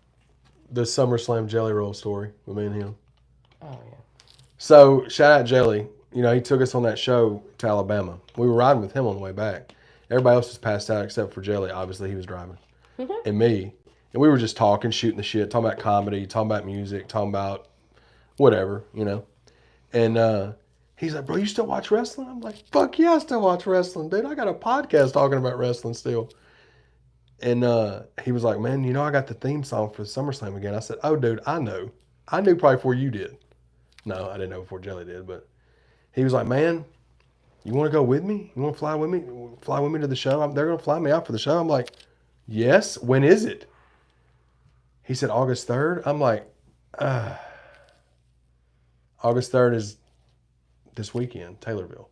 The SummerSlam Jelly Roll story with me and him. Oh, yeah. So, shout out Jelly. You know, he took us on that show to Alabama. We were riding with him on the way back. Everybody else was passed out except for Jelly. Obviously, he was driving. And me. And we were just talking, shooting the shit, talking about comedy, talking about music, talking about whatever, you know. And he's like, bro, you still watch wrestling? I'm like, fuck yeah, I still watch wrestling, dude. I got a podcast talking about wrestling still. And he was like, man, you know, I got the theme song for SummerSlam again. I said, oh, dude, I know. I knew probably before you did. No, I didn't know before Jelly did, but he was like, man, you want to go with me? You want to fly with me? Fly with me to the show? They're going to fly me out for the show. I'm like, yes. When is it? He said August 3rd. I'm like, August 3rd is this weekend, Taylorville.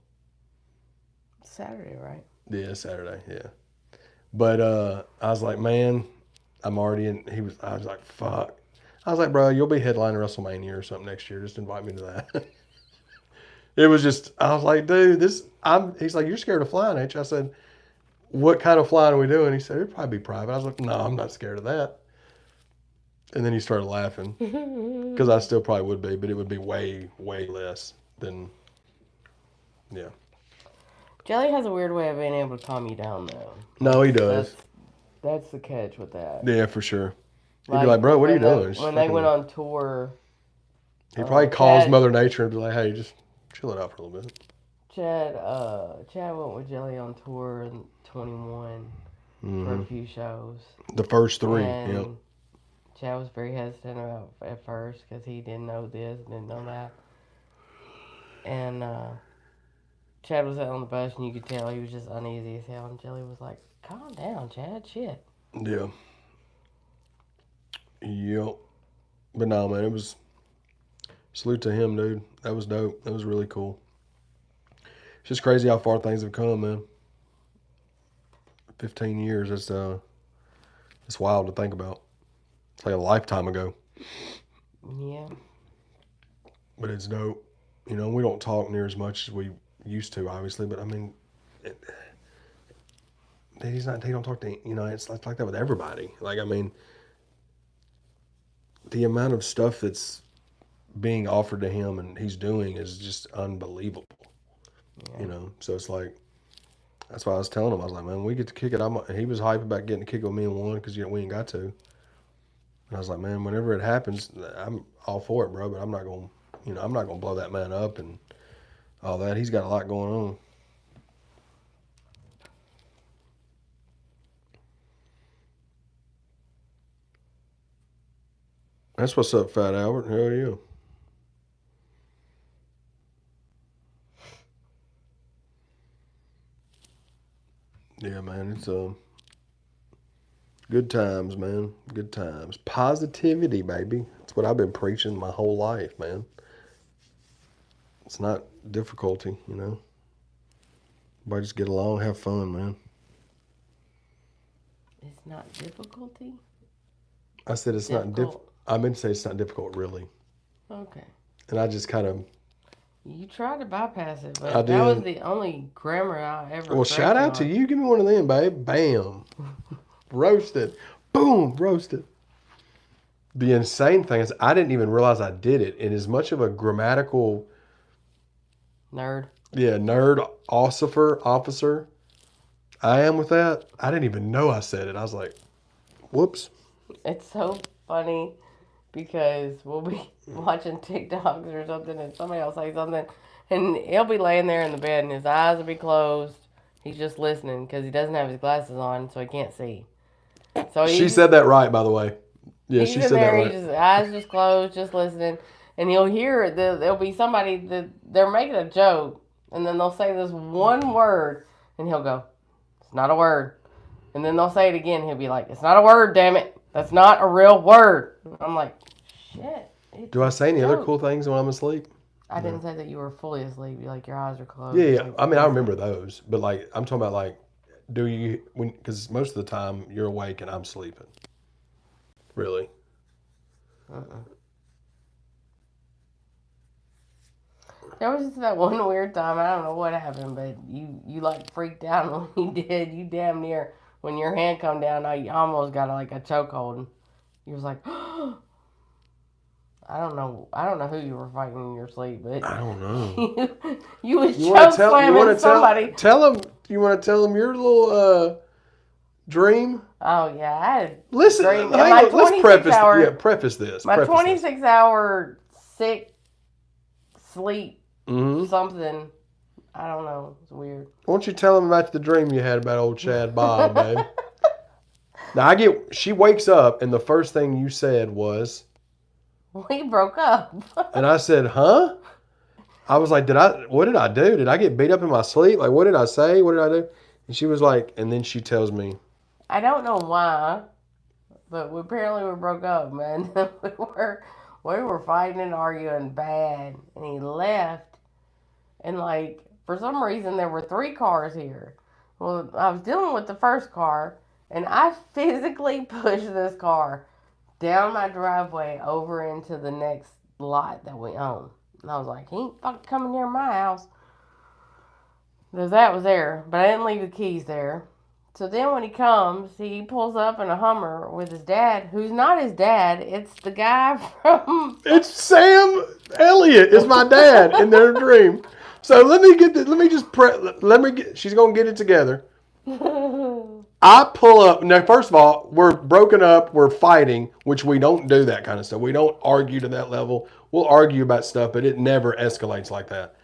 Saturday, right? Yeah, Saturday, yeah. But I was like, man, I'm already in. I was like, fuck. I was like, bro, you'll be headlining WrestleMania or something next year. Just invite me to that. It was just, I was like, dude, he's like, you're scared of flying, ain't you? I said, what kind of flying are we doing? He said, it'd probably be private. I was like, no, I'm not scared of that. And then he started laughing because I still probably would be, but it would be way, way less than, yeah. Jelly has a weird way of being able to calm you down, though. No, he does. That's the catch with that. Yeah, for sure. He'd be like, bro, what are you doing? When they went on tour, he probably calls Mother Nature and be like, hey, just chill it out for a little bit. Chad went with Jelly on tour in 21 for a few shows. The first 3, and yep. Chad was very hesitant about at first because he didn't know this, didn't know that. And Chad was out on the bus and you could tell he was just uneasy as hell. And Jelly was like, calm down, Chad, shit. Yeah. Yep. But no, man, it was salute to him, dude. That was dope. That was really cool. It's just crazy how far things have come, man. 15 years, it's wild to think about. It's like a lifetime ago. Yeah. But it's dope. You know, we don't talk near as much as we used to, obviously, but I mean, he don't talk to, you know, it's like that with everybody. Like, I mean, the amount of stuff that's being offered to him and he's doing is just unbelievable. Yeah. You know, so it's like, that's why I was telling him, I was like, man, we get to kick it. He was hyped about getting to kick it with me and one because we ain't got to. And I was like, man, whenever it happens, I'm all for it, bro. But I'm not gonna, I'm not gonna blow that man up and all that. He's got a lot going on. That's what's up, Fat Albert. How are you? Yeah, man, it's good times, man. Good times. Positivity, baby. That's what I've been preaching my whole life, man. It's not difficulty, Everybody just get along, have fun, man. It's not difficulty? I said it's not difficult. I meant to say it's not difficult, really. Okay. And I just kind of... You tried to bypass it, but that was the only grammar I ever... Well, shout out to you. Give me one of them, babe. Bam. Roasted. Boom. Roasted. The insane thing is I didn't even realize I did it. And as much of a grammatical... Nerd. Yeah, nerd officer I am with that. I didn't even know I said it. I was like, whoops. It's so funny because we'll be watching TikToks or something and somebody will say something and he'll be laying there in the bed and his eyes will be closed. He's just listening because he doesn't have his glasses on so he can't see. So she said that right, by the way. Yeah, she said that right. His eyes just closed, just listening. And he'll hear there'll be somebody that they're making a joke and then they'll say this one word and he'll go, it's not a word. And then they'll say it again. He'll be like, it's not a word, damn it. That's not a real word. I'm like, shit. Do I say any other cool things when I'm asleep? I didn't say that you were fully asleep. Like your eyes are closed. Yeah. Like, I mean, I remember those. But like, I'm talking about like, because most of the time you're awake and I'm sleeping. Really? There was just that one weird time. I don't know what happened, but you like freaked out when you did. You damn near, when your hand come down, you almost got like a chokehold. You was like, I don't know who you were fighting in your sleep, but I don't know. you was choke slamming somebody. You want to tell them your little dream? Oh yeah, I had Listen, dream. Let's preface this. My 26-hour sick sleep something. I don't know. It's weird. Why don't you tell them about the dream you had about old Chad Bob, babe? Now she wakes up and the first thing you said was, we broke up. And I said, huh? I was like, what did I do? Did I get beat up in my sleep? Like, what did I say? What did I do? And she was like, and then she tells me, I don't know why, but apparently we broke up, man. we were fighting and arguing bad, and he left. And like, for some reason, there were 3 cars here. Well, I was dealing with the first car, and I physically pushed this car down my driveway over into the next lot that we own. And I was like, he ain't fucking coming near my house. Because that was there, but I didn't leave the keys there. So then when he comes, he pulls up in a Hummer with his dad, who's not his dad. It's the guy from... It's Sam Elliott is my dad in their dream. So let me get this. She's going to get it together. I pull up. Now, first of all, we're broken up. We're fighting, which we don't do that kind of stuff. We don't argue to that level. We'll argue about stuff, but it never escalates like that.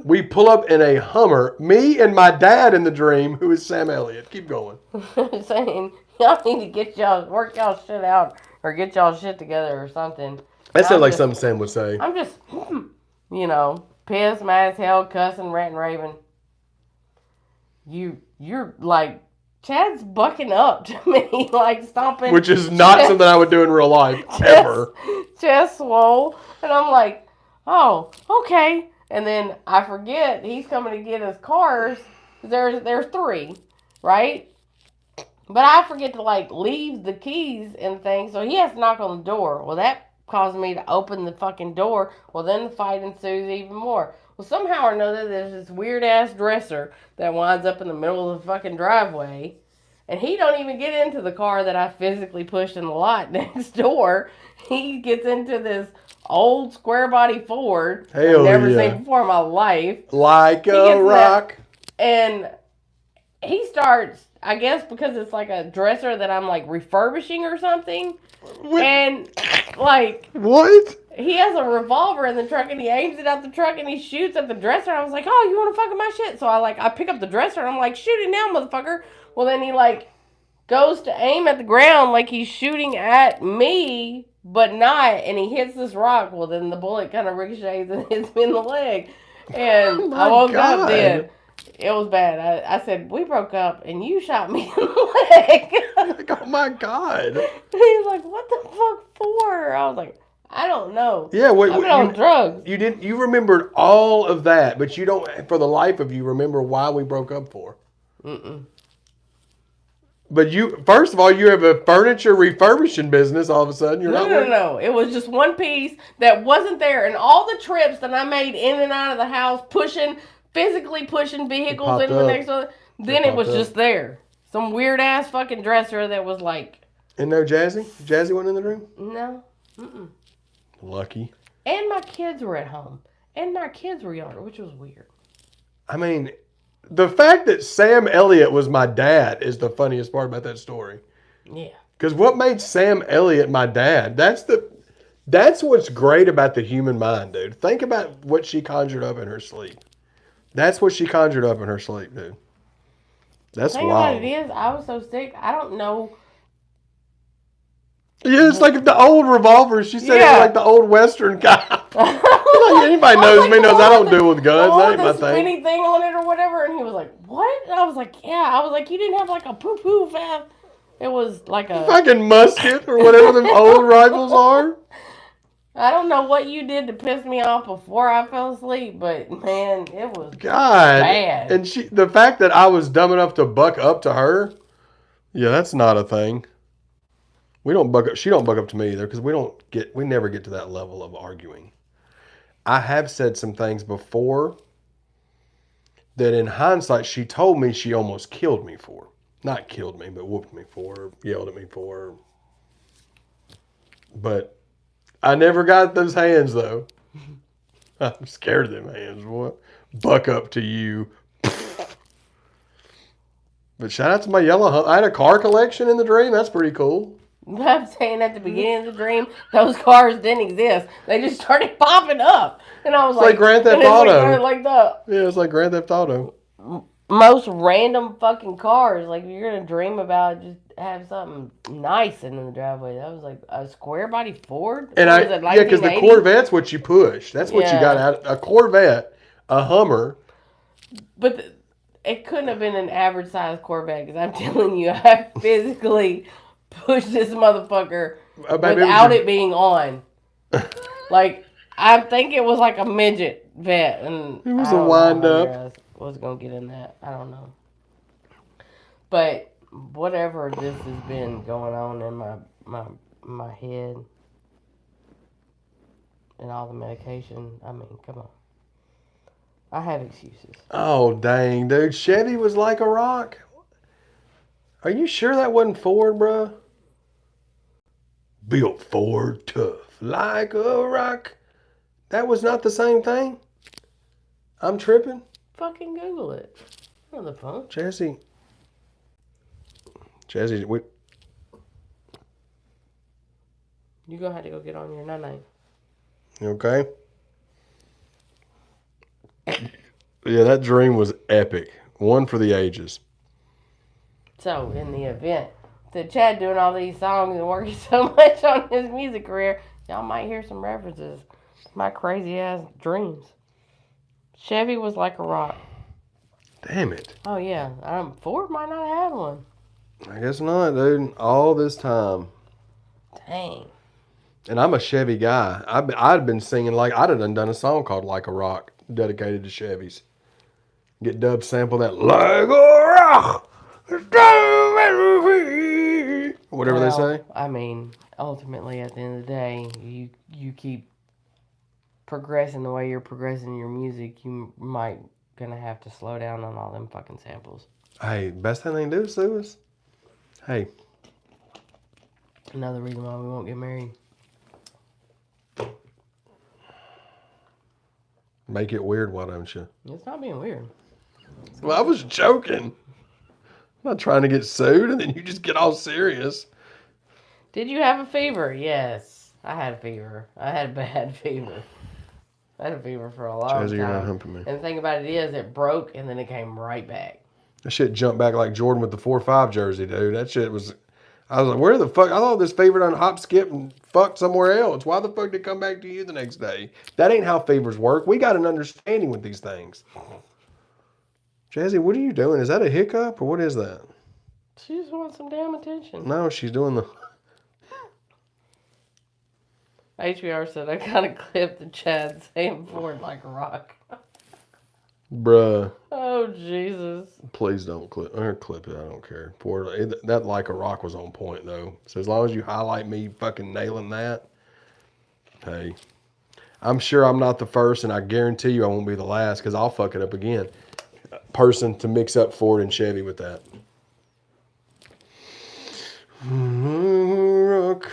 We pull up in a Hummer, me and my dad in the dream, who is Sam Elliott. Keep going. Saying, y'all need to work y'all shit out or get y'all shit together or something. That sounds like something Sam would say. I'm just, pissed, mad as hell, cussing, ranting, raving. You're like, Chad's bucking up to me, like stomping. Which is not something I would do in real life, ever. Chest swole. And I'm like, oh, okay. And then I forget he's coming to get his cars. There's 3, right? But I forget to leave the keys and things, so he has to knock on the door. Well, that caused me to open the fucking door. Well, then the fight ensues even more. Well, somehow or another, there's this weird ass dresser that winds up in the middle of the fucking driveway, and he don't even get into the car that I physically pushed in the lot next door. He gets into this old square body Ford Hell I've never yeah. seen before in my life. Like He a gets rock. And he starts, I guess because it's like a dresser that I'm like refurbishing or something. What? And like What? he has a revolver in the truck and he aims it at the truck and he shoots at the dresser. I was like, oh, you want to fuck with my shit? So I pick up the dresser and I'm like, shoot it now, motherfucker. Well, then he like goes to aim at the ground like he's shooting at me, but not, and he hits this rock. Well, then the bullet kind of ricochets and hits me in the leg. And Oh I my woke God. up dead. It was bad. I said, we broke up and you shot me in the leg. Like, oh my God. He's like, what the fuck for? I was like, I don't know. Yeah, I've been on drugs. You remembered all of that, but you don't, for the life of you, remember why we broke up for. Mm-mm. But you, first of all, you have a furniture refurbishing business. All of a sudden, you're No. It was just one piece that wasn't there, and all the trips that I made in and out of the house, physically pushing vehicles in the next one. Then it was just there. Some weird ass fucking dresser that was like. And no Jazzy? Jazzy wasn't in the room? No. Mm-mm. Lucky. And my kids were at home, and my kids were younger, which was weird. I mean, the fact that Sam Elliott was my dad is the funniest part about that story. Yeah. Because what made Sam Elliott my dad? That's what's great about the human mind, dude. Think about what she conjured up in her sleep. That's what she conjured up in her sleep, dude. That's wild. The thing about it is, I was so sick, I don't know. Yeah, it's like the old revolver. She said it was like the old Western guy. Like anybody knows me knows I don't deal with guns. That ain't my thing. Spinny thing on it or whatever, and he was like, "What?" And I was like, "Yeah." I was like, "You didn't have like a poo fab." It was like a fucking musket or whatever them old rifles are. I don't know what you did to piss me off before I fell asleep, but man, it was bad. And the fact that I was dumb enough to buck up to her, yeah, that's not a thing. We don't buck up. She don't buck up to me either because we never get to that level of arguing. I have said some things before that in hindsight she told me she almost killed me for. Not killed me, but whooped me for, yelled at me for. But I never got those hands though. I'm scared of them hands. What? Buck up to you. But shout out to my yellow. I had a car collection in the dream. That's pretty cool. I'm saying at the beginning of the dream, those cars didn't exist. They just started popping up. And I was like Grand Theft Auto. Yeah, it's like Grand Theft Auto. Most random fucking cars. Like, if you're going to dream about just have something nice in the driveway. That was like a square body Ford. And because the Corvette's what you push. That's what you got out. A Corvette, a Hummer. But it couldn't have been an average size Corvette because I'm telling you, I physically pushed this motherfucker without it being on. Like, I think it was like a midget vet. And it was a wind up. I was going to get in that. I don't know. But whatever this has been going on in my head and all the medication, I mean, come on. I have excuses. Oh, dang, dude. Chevy was like a rock. Are you sure that wasn't Ford, bro? Built Ford tough like a rock. That was not the same thing? I'm tripping. Fucking Google it. On the phone. Jazzy, wait. You're going to have to go get on your night. Okay. Yeah, that dream was epic. One for the ages. So, in the event that Chad doing all these songs and working so much on his music career, y'all might hear some references to my crazy ass dreams. Chevy was like a rock. Damn it. Oh, yeah. Ford might not have had one. I guess not, dude. All this time. Dang. And I'm a Chevy guy. I'd been singing I'd have done a song called Like a Rock, dedicated to Chevys. Get Dub sample that Like a Rock. Whatever they say. I mean, ultimately, at the end of the day, you keep progressing the way you're progressing your music, you might gonna have to slow down on all them fucking samples. Hey, best thing they can do is sue us. Hey. Another reason why we won't get married. Make it weird, why don't you? It's not being weird. Well, I was joking. I'm not trying to get sued, and then you just get all serious. Did you have a fever? Yes. I had a fever. I had a bad fever. I had a fever for a long Jazzy, you're not time. humping me. And the thing about it is, it broke and then it came right back. That shit jumped back like Jordan with the 4-5 jersey, dude. That shit was. I was like, where the fuck? I thought this fever done hop, skip, and fuck somewhere else. Why the fuck did it come back to you the next day? That ain't how fevers work. We got an understanding with these things. Jazzy, what are you doing? Is that a hiccup or what is that? She just wants some damn attention. No, she's doing the. HBR said I got a clip of Chad saying Ford like a rock. Bruh. Oh, Jesus. Please don't clip it. I don't care. That like a rock was on point though. So as long as you highlight me fucking nailing that, hey, I'm sure I'm not the first, and I guarantee you I won't be the last because I'll fuck it up again. Person to mix up Ford and Chevy with that. Rook.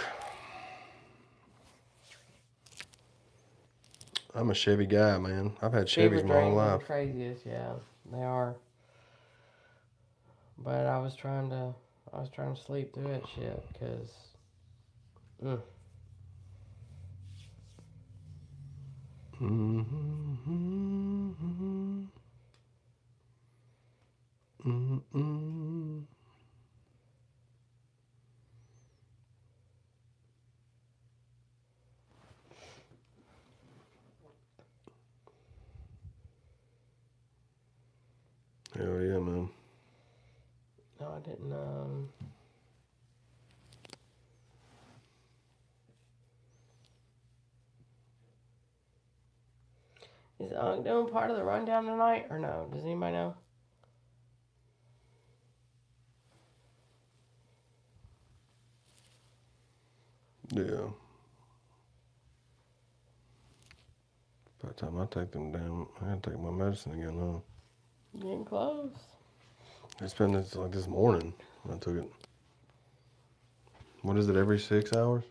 I'm a Chevy guy, man. I've had Chevys my whole life. Craziest, yeah, they are. But I was trying to sleep through that shit because. Hell yeah, man. No, I didn't. Is Unk doing part of the rundown tonight or no? Does anybody know? Yeah. By the time I take them down, I gotta take my medicine again, huh? Getting close. It's been like this morning when I took it. What is it, every 6 hours?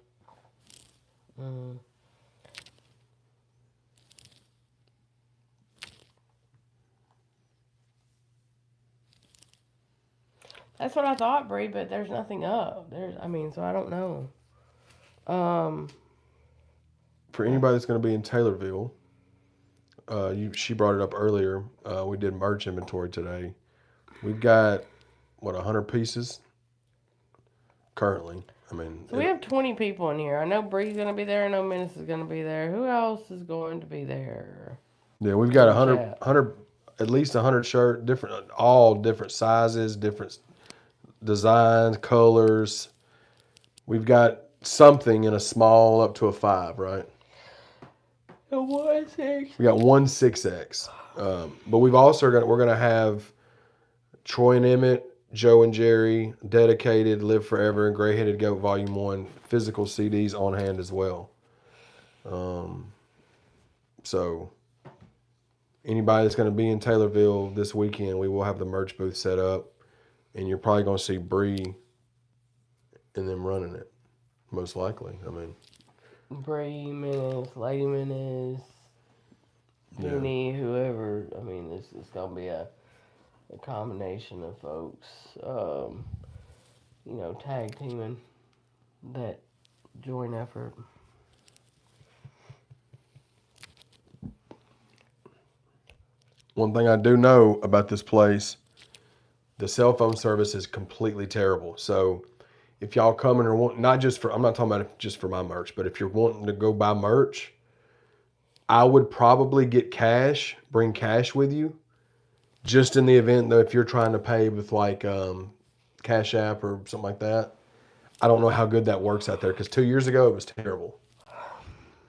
That's what I thought, Bree, but there's nothing up. So I don't know. For anybody that's going to be in Taylorville, she brought it up earlier. We did merch inventory today. We've got, 100 pieces currently. So we have 20 people in here. I know Bree's going to be there. I know Menace is going to be there. Who else is going to be there? Yeah, we've got 100, at least 100 shirts, all different sizes, different designs, colors. We've got something in a small up to a 5, right? A 1-6. We got 1 6X. But we're going to have Troy and Emmett, Joe and Jerry, Dedicated, Live Forever, and Gray Headed Goat Volume 1 physical CDs on hand as well. So anybody that's going to be in Taylorville this weekend, we will have the merch booth set up, and you're probably going to see Bree and them running it, most likely. Bree, Menace, Lady Menace, Penny, whoever. It's going to be a combination of folks, tag teaming that joint effort. One thing I do know about this place, the cell phone service is completely terrible. So if y'all coming or want, I'm not talking about it just for my merch, but if you're wanting to go buy merch, I would probably get cash, bring cash with you, just in the event though, if you're trying to pay with like Cash App or something like that. I don't know how good that works out there because 2 years ago it was terrible.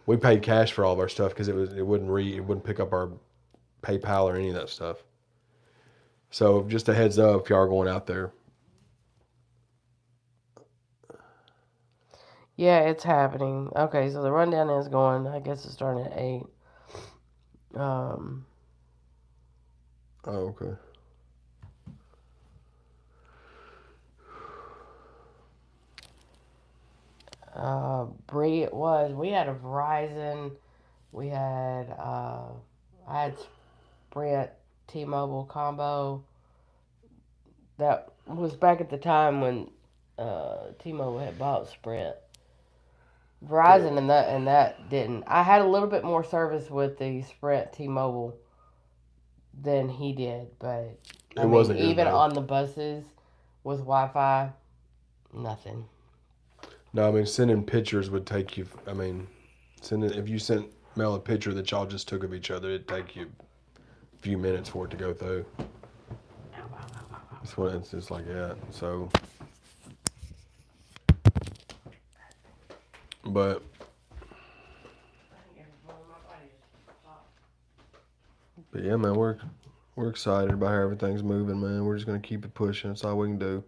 We paid cash for all of our stuff because it wouldn't pick up our PayPal or any of that stuff. So just a heads up if y'all are going out there. Yeah, it's happening. Okay, so the rundown is going. I guess it's starting at 8. Oh, okay. Bree, it was. We had a Verizon. We had I had Sprint T-Mobile combo. That was back at the time when T-Mobile had bought Sprint. Verizon and that didn't. I had a little bit more service with the Sprint T-Mobile than he did, but It wasn't good, even though. on the buses with Wi-Fi, nothing. No, I mean, sending pictures would take you, I mean, if you sent Mel a picture that y'all just took of each other, it'd take you a few minutes for it to go through. It's just like that. So, but yeah, man, we're excited about how everything's moving, man. We're just gonna keep it pushing. That's all we can do.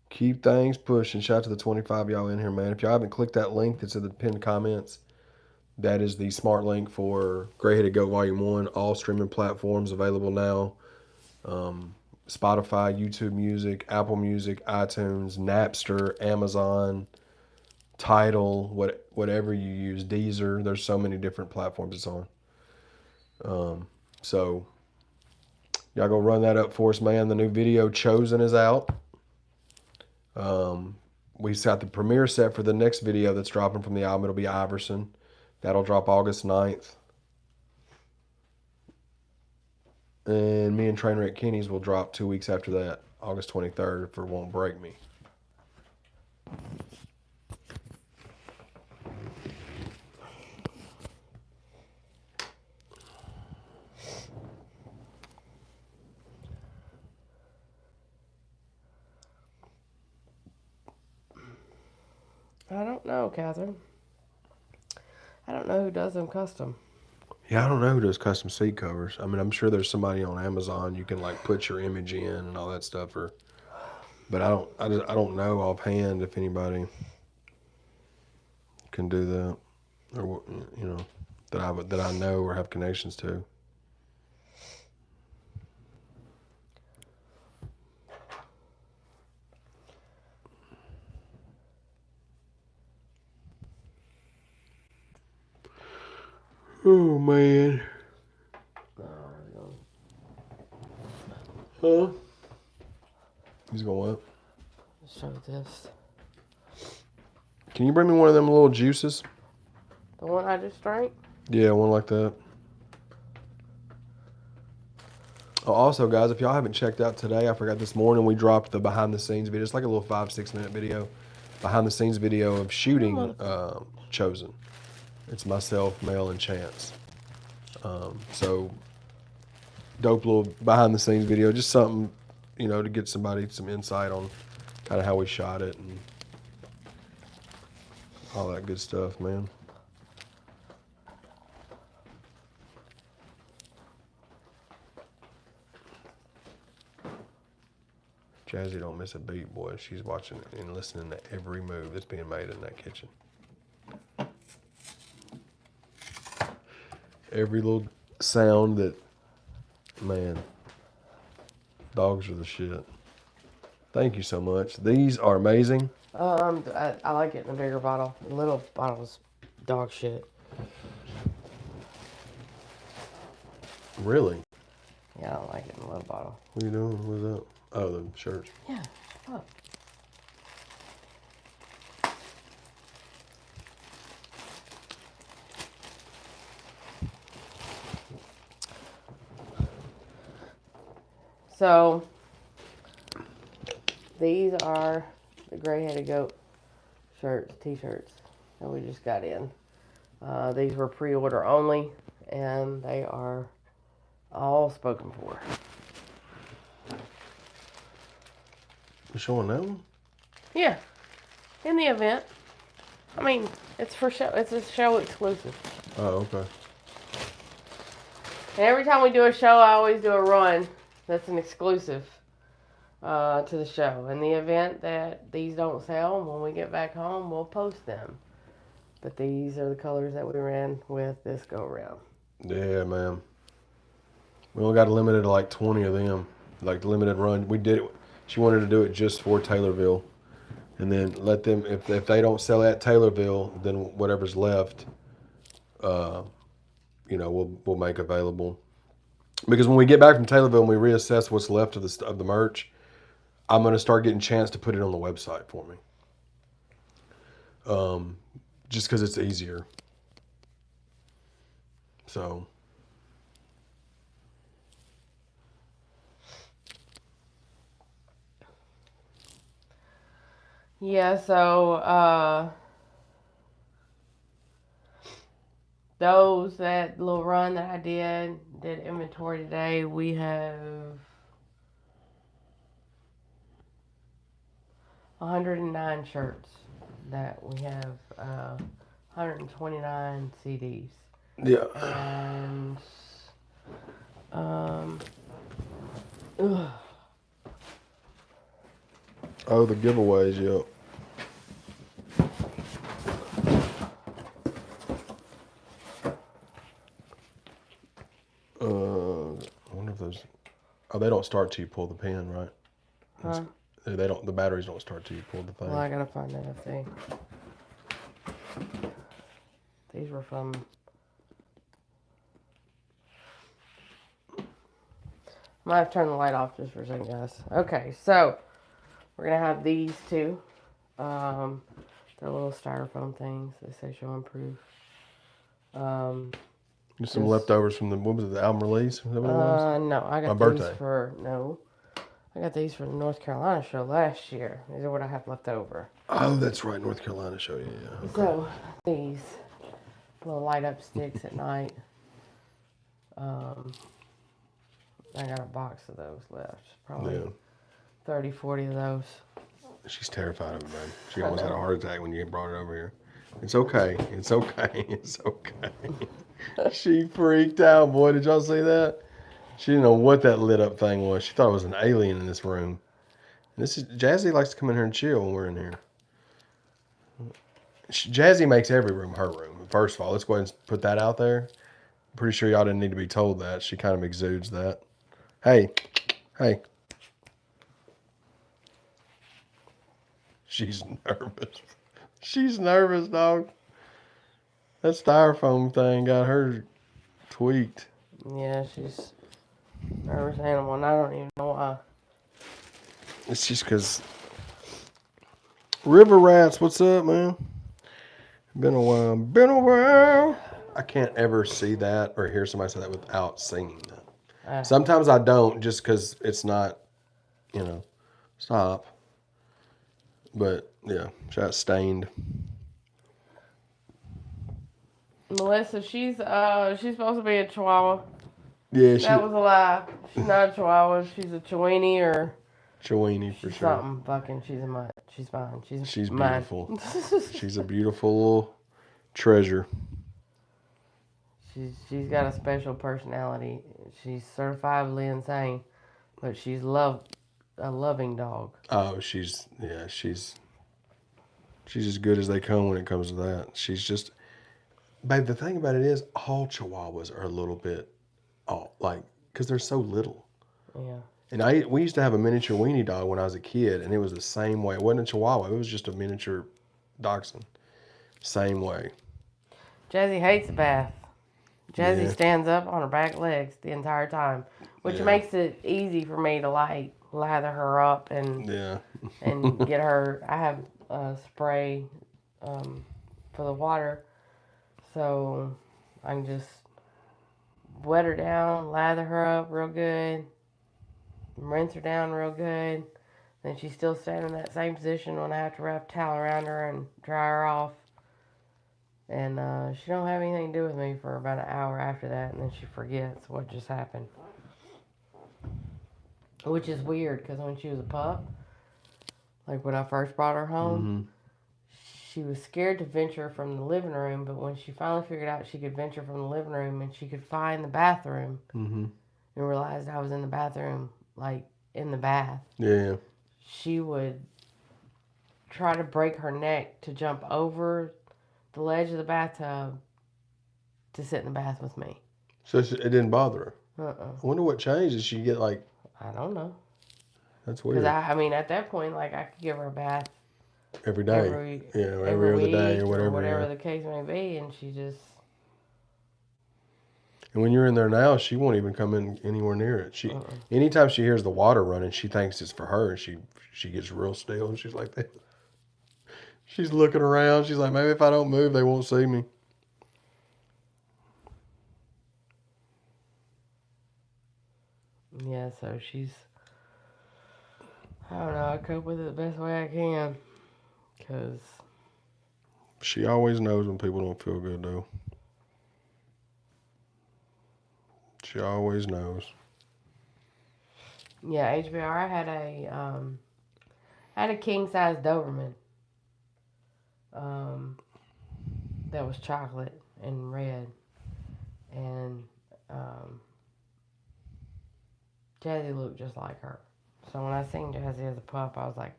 Keep things pushing. Shout out to the 25 y'all in here, man. If y'all haven't clicked that link that's in the pinned comments, that is the smart link for Gray Headed Goat Volume 1. All streaming platforms available now. Spotify, YouTube Music, Apple Music, iTunes, Napster, Amazon, Tidal, whatever you use, Deezer. There's so many different platforms it's on. So y'all go run that up for us, man. The new video Chosen is out. We got the premiere set for the next video that's dropping from the album. It'll be Iverson. That'll drop August 9th. And me and Trainwreck Kenny's will drop 2 weeks after that, August 23rd, for Won't Break Me. I don't know, Catherine. I don't know who does them custom. Yeah, I don't know who does custom seat covers. I mean, I'm sure there's somebody on Amazon you can like put your image in and all that stuff. But I don't know offhand if anybody can do that, or you know, that I know or have connections to. Oh man. Huh? He's going what? Show this. Can you bring me one of them little juices? The one I just drank? Yeah, one like that. Oh, also, guys, if y'all haven't checked out today, I forgot this morning we dropped the behind the scenes video. It's like a little 5-6 minute video, behind the scenes video of shooting Chosen. It's myself, Mel, and Chance. So dope little behind the scenes video, just something, you know, to get somebody some insight on kind of how we shot it and all that good stuff, man. Jazzy don't miss a beat, boy. She's watching and listening to every move that's being made in that kitchen. Every little sound that, man, dogs are the shit. Thank you so much. These are amazing. I like it in a bigger bottle. The little bottle's dog shit. Really? Yeah, I don't like it in a little bottle. What are you doing? What's that? Oh, the shirts. Yeah, look. So, these are the gray-headed goat shirts, t-shirts that we just got in. These were pre-order only, and they are all spoken for. You showing that one? Yeah, in the event. I mean, it's for show. It's a show exclusive. Oh, okay. And every time we do a show, I always do a run that's an exclusive to the show. In the event that these don't sell, when we get back home, we'll post them. But these are the colors that we ran with this go around. Yeah, man. We only got limited to like 20 of them, like the limited run. We did it. She wanted to do it just for Taylorville, and then let them. If they don't sell at Taylorville, then whatever's left, we'll make available. Because when we get back from Taylorville and we reassess what's left of the merch, I'm going to start getting a chance to put it on the website for me. Just because it's easier. So. Yeah, so that little run that I did inventory today. We have 109 shirts that we have 129 CDs. Yeah. And Oh, the giveaways, yeah. I wonder if those. Oh, they don't start till you pull the pin, right? huh? They don't. The batteries don't start till you pull the thing. Well, I gotta find that thing. These were from. I might have turned the light off just for a second, guys. Okay, so we're gonna have these two. They're little styrofoam things. They say show and proof. Just some leftovers from what was it, the album release? Is that what it was? No, I got My these birthday. I got these for the North Carolina show last year. These are what I have left over. Oh, that's right, North Carolina show, yeah. Okay. So these little light up sticks at night. I got a box of those left. Probably 30, 40 of those. She's terrified of it, man. She almost had a heart attack when you brought it over here. It's okay. It's okay. It's okay. She freaked out, boy. Did y'all see that? She didn't know what that lit up thing was. She thought it was an alien in this room. And Jazzy likes to come in here and chill when we're in here. Jazzy makes every room her room. First of all, let's go ahead and put that out there. I'm pretty sure y'all didn't need to be told that. She kind of exudes that. Hey. She's nervous. She's nervous, dog. That styrofoam thing got her tweaked. Yeah, she's a nervous animal, and I don't even know why. It's just because. River Rats, what's up, man? Been a while. I can't ever see that or hear somebody say that without singing that. Sometimes I don't, just because it's not, stop. But yeah, she got stained. Melissa, she's supposed to be a Chihuahua. Yeah, that was a lie. She's not a Chihuahua. She's a Chiweenie or Chiweenie for sure. Something fucking. She's a mutt. She's fine. She's mine. Beautiful. She's a beautiful little treasure. She's got a special personality. She's certifiably insane, but she's a loving dog. Oh, she's as good as they come when it comes to that. She's just, babe. The thing about it is, all Chihuahuas are a little bit, because they're so little. Yeah. And we used to have a miniature weenie dog when I was a kid, and it was the same way. It wasn't a Chihuahua. It was just a miniature dachshund. Same way. Jazzy hates a bath. Jazzy stands up on her back legs the entire time, which makes it easy for me to lather her up and get her. I have a spray for the water, so I can just wet her down, lather her up real good, rinse her down real good. Then she's still standing in that same position when I have to wrap a towel around her and dry her off. And she don't have anything to do with me for about an hour after that, and then she forgets what just happened. Which is weird, because when she was a pup, like when I first brought her home, she was scared to venture from the living room, but when she finally figured out she could venture from the living room and she could find the bathroom and realized I was in the bathroom, like in the bath, she would try to break her neck to jump over the ledge of the bathtub to sit in the bath with me. So it didn't bother her? I wonder what changed. Did she get I don't know. That's weird. Because at that point, I could give her a bath every day. Every other day or whatever. The case may be, and she just... And when you're in there now, she won't even come in anywhere near it. Uh-uh. Anytime she hears the water running, she thinks it's for her, and she gets real still, and she's like that. She's looking around. She's like, maybe if I don't move, they won't see me. Yeah, so I don't know, I cope with it the best way I can. Because She always knows when people don't feel good, though. She always knows. yeah, HBR, I had a king size Doberman. That was chocolate and red. And Jazzy looked just like her. So when I seen Jazzy as a pup, I was like,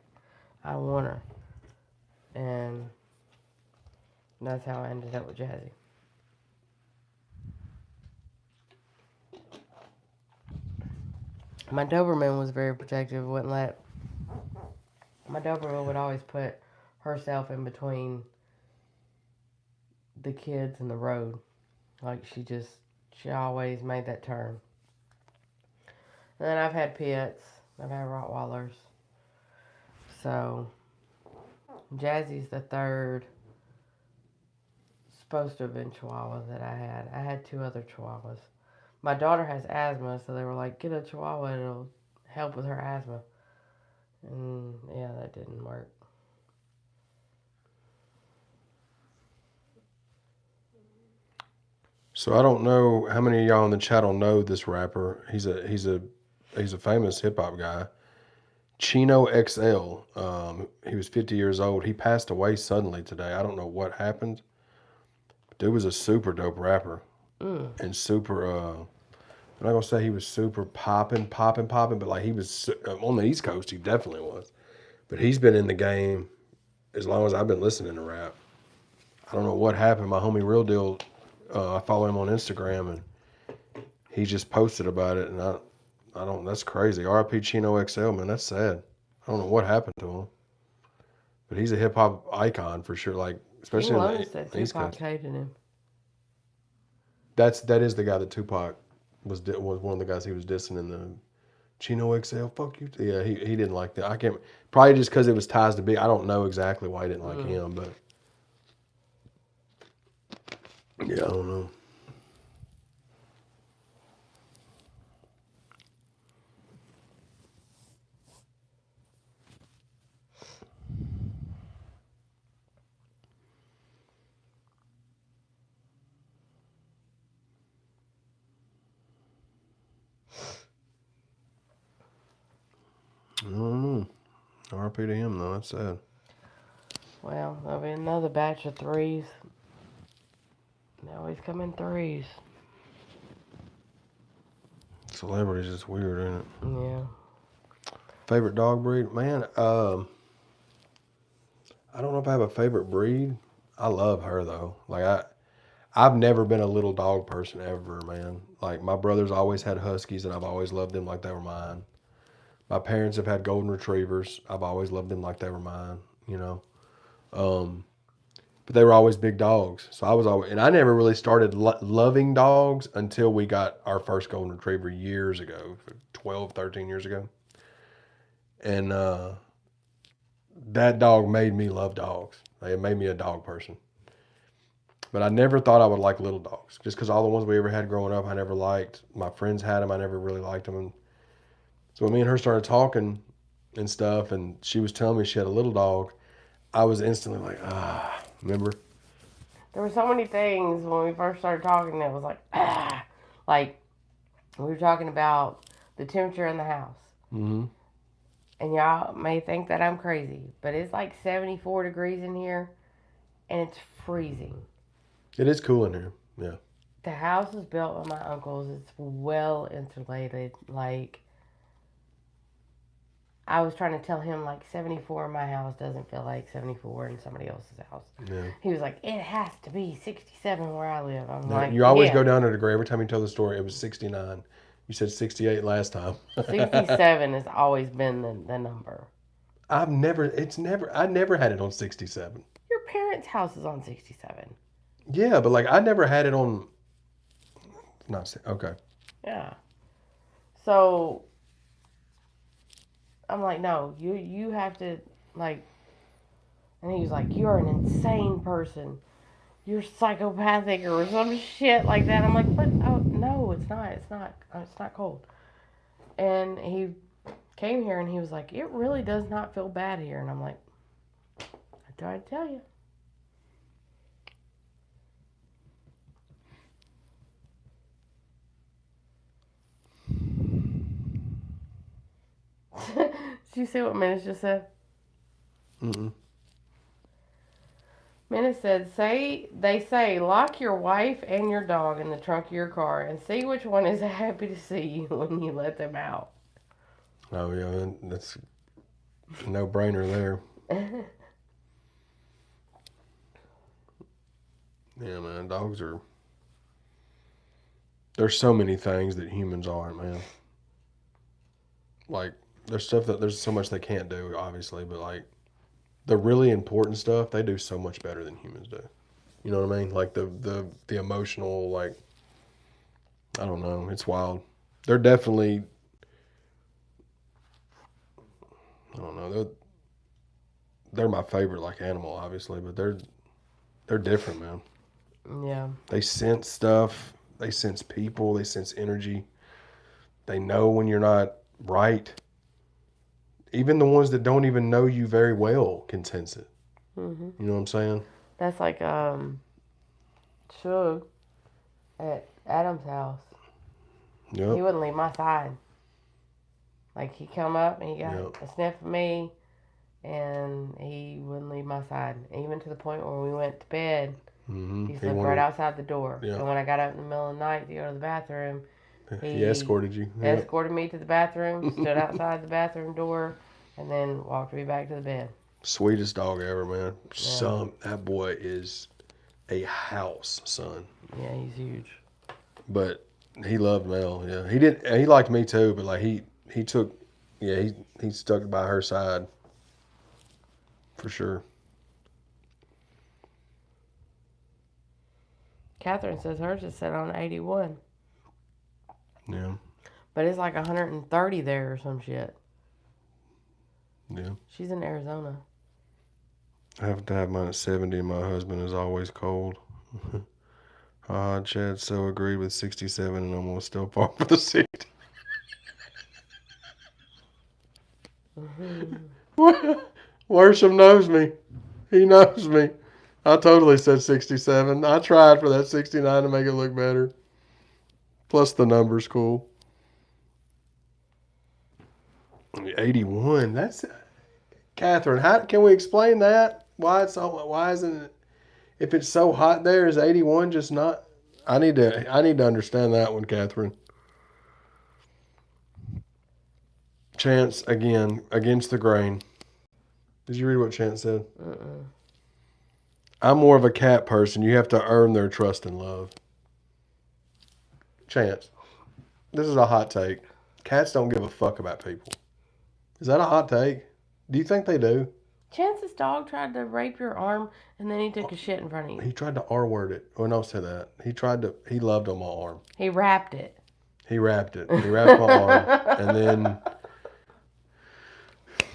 I want her. And that's how I ended up with Jazzy. My Doberman was very protective. My Doberman would always put herself in between the kids and the road. Like she always made that turn. And then I've had pets. I've had Rottweilers. So Jazzy's the third supposed to have been Chihuahua that I had. I had 2 other Chihuahuas. My daughter has asthma, so they were like, get a Chihuahua, it'll help with her asthma. And yeah, that didn't work. So I don't know how many of y'all in the chat will know this rapper. He's a famous hip hop guy. Chino XL. He was 50 years old. He passed away suddenly today. I don't know what happened. Dude was a super dope rapper. And super, I'm not going to say he was super popping, but like he was on the East Coast, he definitely was. But he's been in the game as long as I've been listening to rap. I don't know what happened. My homie Real Deal, I follow him on Instagram, and he just posted about it, and I don't, that's crazy. RIP Chino XL, man, that's sad. I don't know what happened to him. But he's a hip hop icon for sure, like especially in the East Coast. Hated him. That is the guy that Tupac was one of the guys he was dissing in the Chino XL. Fuck you. Yeah, he didn't like that. I can't, probably just because it was ties to Big. I don't know exactly why he didn't like him, but yeah, I don't know. I don't know. RP to him though. That's sad. Well, there'll be another batch of 3s. They always come in 3s. Celebrities is weird, isn't it? Yeah. Favorite dog breed, man. I don't know if I have a favorite breed. I love her though. Like I've never been a little dog person ever, man. Like my brothers always had huskies, and I've always loved them like they were mine. My parents have had golden retrievers. I've always loved them like they were mine. You know. But they were always big dogs. So I was always, and I never really started loving dogs until we got our first golden retriever years ago, 12, 13 years ago. And that dog made me love dogs. It made me a dog person. But I never thought I would like little dogs. Just because all the ones we ever had growing up, I never liked. My friends had them. I never really liked them. And so when me and her started talking and stuff, and she was telling me she had a little dog, I was instantly like, remember? There were so many things when we first started talking that was like, like we were talking about the temperature in the house. Mm-hmm. And y'all may think that I'm crazy, but it's like 74 degrees in here, and it's freezing. It is cool in here, yeah. The house is built by my uncles. It's well insulated. Like, I was trying to tell him, like, 74 in my house doesn't feel like 74 in somebody else's house. Yeah. He was like, it has to be 67 where I live. I'm like, you always go down to the gray. Every time you tell the story, it was 69. You said 68 last time. 67 has always been the number. I never had it on 67. Your parents' house is on 67. Yeah, but like I never had it on Not okay. Yeah. So I'm like, no, you have to like. And he was like, you're an insane person. You're psychopathic or some shit like that. I'm like, what? Oh no, it's not. It's not. It's not cold. And he came here and he was like, it really does not feel bad here. And I'm like, I tried to tell you. Did you see what Menace just said? Mm-mm. Menace said, they say lock your wife and your dog in the trunk of your car and see which one is happy to see you when you let them out. Oh yeah, that's a no-brainer there. Yeah, man, dogs are. There's so many things that humans aren't, man. Like, there's so much they can't do, obviously, but like the really important stuff, they do so much better than humans do. You know what I mean? Like the emotional, like I don't know, it's wild. They're definitely, I don't know, they're my favorite like animal, obviously, but they're different, man. Yeah. They sense stuff. They sense people. They sense energy. They know when you're not right. Even the ones that don't even know you very well can sense it. Hmm. You know what I'm saying? That's like Shug at Adam's house. He Yep. wouldn't leave my side. Like he come up and he got Yep. a sniff of me, and he wouldn't leave my side. Even to the point where we went to bed, Mm-hmm. he He slept right wanted. outside the door. Yeah. And when I got up in the middle of the night to go to the bathroom, He he escorted you. Yep. escorted me to the bathroom, stood outside the bathroom door, and then walked me back to the bed. Sweetest dog ever, man. Yeah. That boy is a house, son. Yeah, he's huge. But he loved Mel. Yeah, he did. He liked me too. But like he took, yeah, he stuck by her side for sure. Catherine says hers is set on 81. Yeah. But it's like 130 there or some shit. Yeah. She's in Arizona. I have to have mine at 70, and my husband is always cold. Chad so agreed with 67 and almost still par for the 60. Worship knows me. He knows me. I totally said 67. I tried for that 69 to make it look better. Plus the number's cool. 81. That's Catherine. How can we explain that? Why isn't it if it's so hot there is 81 just not I need to understand that one, Catherine. Chance again against the grain. Did you read what Chance said? Mm-mm. I'm more of a cat person. You have to earn their trust and love. Chance, this is a hot take. Cats don't give a fuck about people. Is that a hot take? Do you think they do? Chance's dog tried to rape your arm and then he took a shit in front of you. He tried to R word it. Oh, no, say that. He loved on my arm. He wrapped it. He wrapped it. He wrapped my arm and then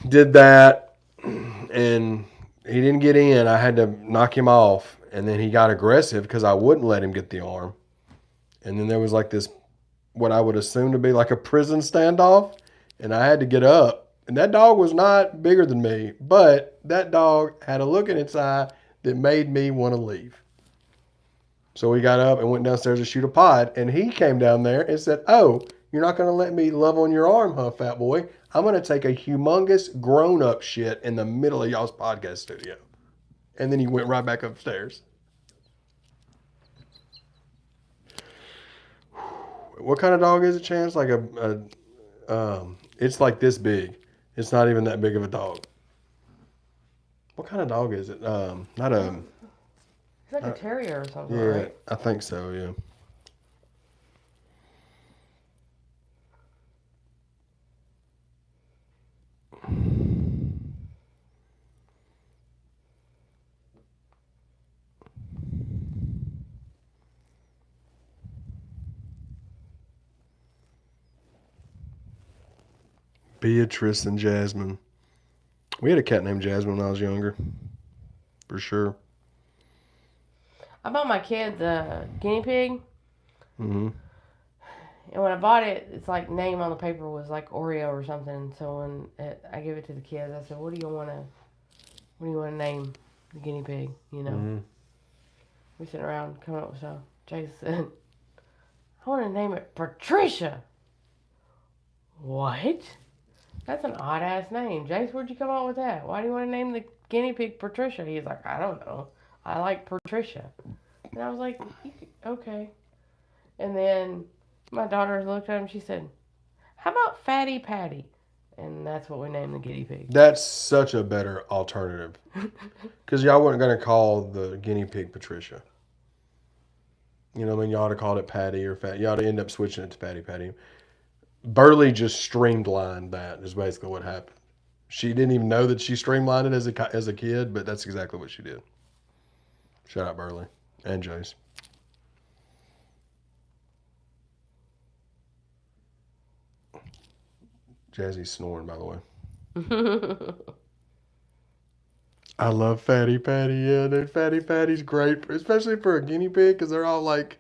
did that. And he didn't get in. I had to knock him off. And then he got aggressive because I wouldn't let him get the arm. And then there was like this, what I would assume to be like a prison standoff. And I had to get up. And that dog was not bigger than me. But that dog had a look in its eye that made me want to leave. So we got up and went downstairs to shoot a pod. And he came down there and said, "Oh, you're not going to let me love on your arm, huh, fat boy? I'm going to take a humongous grown-up shit in the middle of y'all's podcast studio." And then he went right back upstairs. What kind of dog is it, Chance? Like it's like this big. It's not even that big of a dog. What kind of dog is it? Not a. It's like a terrier or something, Yeah, right? I think so. Yeah. Beatrice and Jasmine. We had a cat named Jasmine when I was younger. For sure. I bought my kids a guinea pig. Mm-hmm. And when I bought it, it's like name on the paper was like Oreo or something. So I give it to the kids, I said, "What do you want to name the guinea pig?" You know, Mm-hmm. we sitting around coming up with stuff. Jay said, "I want to name it Patricia." What? That's an odd ass name, Jace. Where'd you come up with that? Why do you want to name the guinea pig Patricia? He's like, "I don't know. I like Patricia." And I was like, "Okay." And then my daughter looked at him. She said, "How about Fatty Patty?" And that's what we named the guinea pig. That's such a better alternative. Because y'all weren't going to call the guinea pig Patricia. You know what I mean? Y'all ought to call it Patty or Fat. Y'all ought to end up switching it to Patty Patty. Burley just streamlined that, is basically what happened. She didn't even know that she streamlined it as a kid, but that's exactly what she did. Shout out Burley and Jace. Jazzy's snoring, by the way. I love Fatty Patty. Yeah, dude, Fatty Patty's great, especially for a guinea pig, because they're all like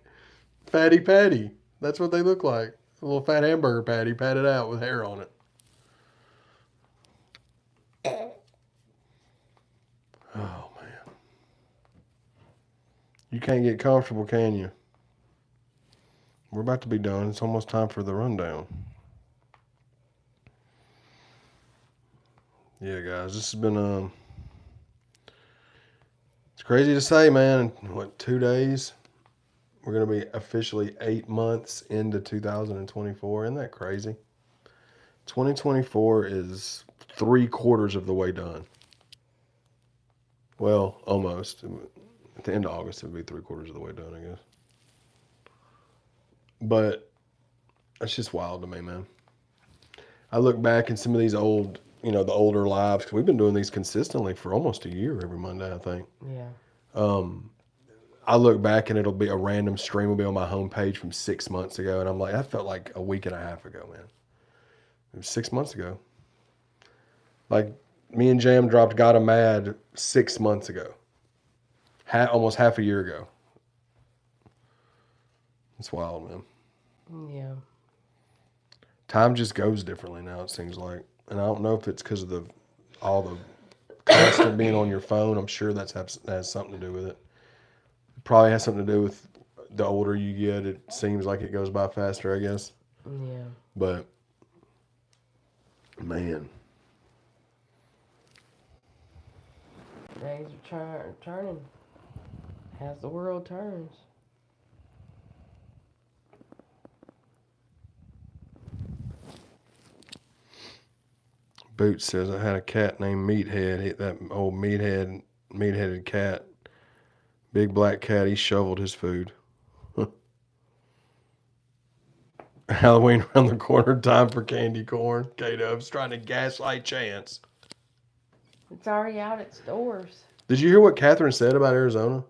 Fatty Patty. That's what they look like. A little fat hamburger patty patted out with hair on it. Oh, man. You can't get comfortable, can you? We're about to be done. It's almost time for the rundown. Yeah, guys, this has been it's crazy to say, man. What, 2 days? We're gonna be officially 8 months into 2024. Isn't that crazy? 2024 is 3/4 of the way done. Well, almost. At the end of August, it would be 3/4 of the way done, I guess. But that's just wild to me, man. I look back at some of these old, the older lives, because we've been doing these consistently for almost a year every Monday, I think. Yeah. I look back and it'll be a random stream will be on my homepage from 6 months ago, and I'm like, that felt like a week and a half ago, man. It was 6 months ago. Like, me and Jam dropped Got 'em Mad 6 months ago. Almost half a year ago. It's wild, man. Yeah. Time just goes differently now, it seems like. And I don't know if it's because of all the constant being on your phone. I'm sure that has something to do with it. It probably has something to do with the older you get. It seems like it goes by faster, I guess. Yeah. But, man. Days are turning as the world turns. Boots says, I had a cat named Meathead. That old meatheaded cat. Big black cat, he shoveled his food. Halloween around the corner, time for candy corn. K-Dub's trying to gaslight Chance. It's already out at stores. Did you hear what Catherine said about Arizona?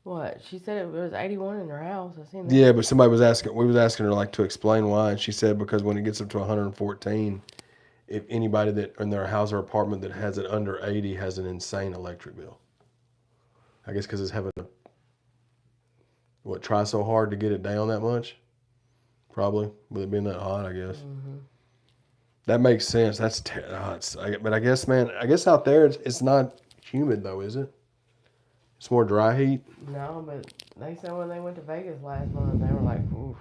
What? She said it was 81 in her house. I seen that. Yeah, but we was asking her like to explain why, and she said because when it gets up to 114, if anybody that in their house or apartment that has it under 80 has an insane electric bill. I guess because it's having to try so hard to get it down that much. Probably with it being that hot, I guess. Mm-hmm. That makes sense. But I guess, man, out there it's not humid though, is it? It's more dry heat. No, but they said when they went to Vegas last month, they were like, oof.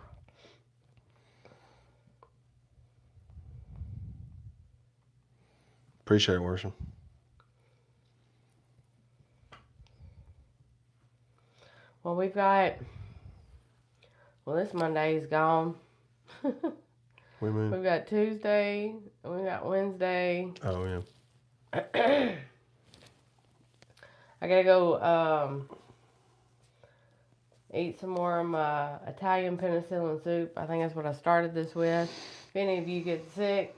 Appreciate it, Worship. Well, this Monday is gone. What do you mean? We've got Tuesday, and we got Wednesday. Oh, yeah. I gotta go eat some more of my Italian penicillin soup. I think that's what I started this with. If any of you get sick,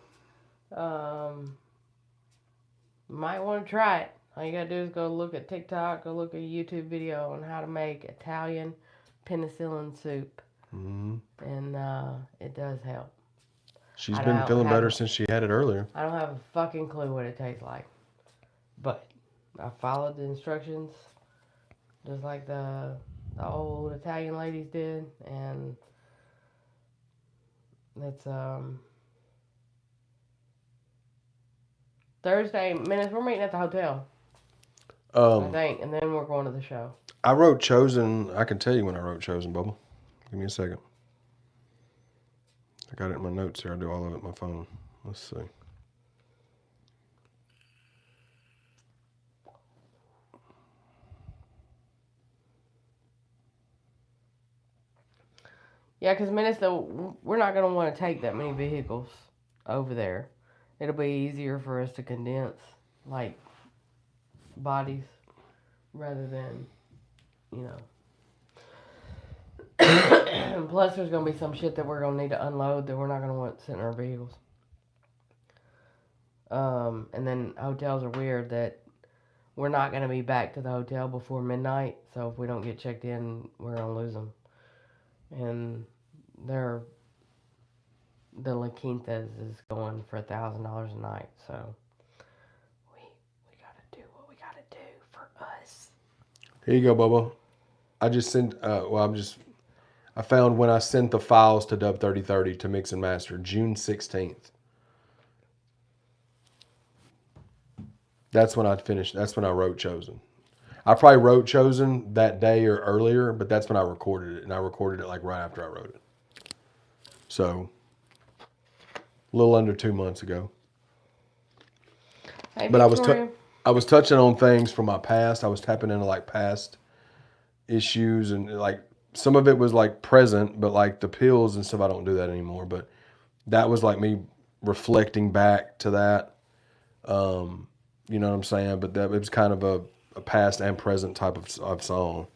might want to try it. All you gotta do is go look at TikTok, go look at a YouTube video on how to make Italian penicillin soup. Mm-hmm. And it does help. She's I been don't feeling have better a- since she had it earlier. I don't have a fucking clue what it tastes like. But I followed the instructions just like the old Italian ladies did, and it's Thursday minutes. We're meeting at the hotel, I think, and then we're going to the show. I wrote Chosen. I can tell you when I wrote Chosen, Bubble. Give me a second. I got it in my notes here. I do all of it on my phone. Let's see. Yeah, because Minnesota, we're not going to want to take that many vehicles over there. It'll be easier for us to condense, like, bodies rather than, you know. Plus, there's going to be some shit that we're going to need to unload that we're not going to want sitting in our vehicles. And then hotels are weird that we're not going to be back to the hotel before midnight. So if we don't get checked in, we're going to lose them. And the La Quintas is going for $1,000 a night. So we got to do what we got to do for us. Here you go, Bubba. I just sent. I found when I sent the files to Dub 3030 to mix and master, June 16th. That's when I finished. That's when I wrote Chosen. I probably wrote Chosen that day or earlier, but that's when I recorded it, and I recorded it like right after I wrote it. So, a little under 2 months ago. Hey, But Victoria. I was touching on things from my past. I was tapping into like past issues, and like some of it was like present, but like the pills and stuff, I don't do that anymore. But that was like me reflecting back to that. You know what I'm saying? But that it was kind of a past and present type of song.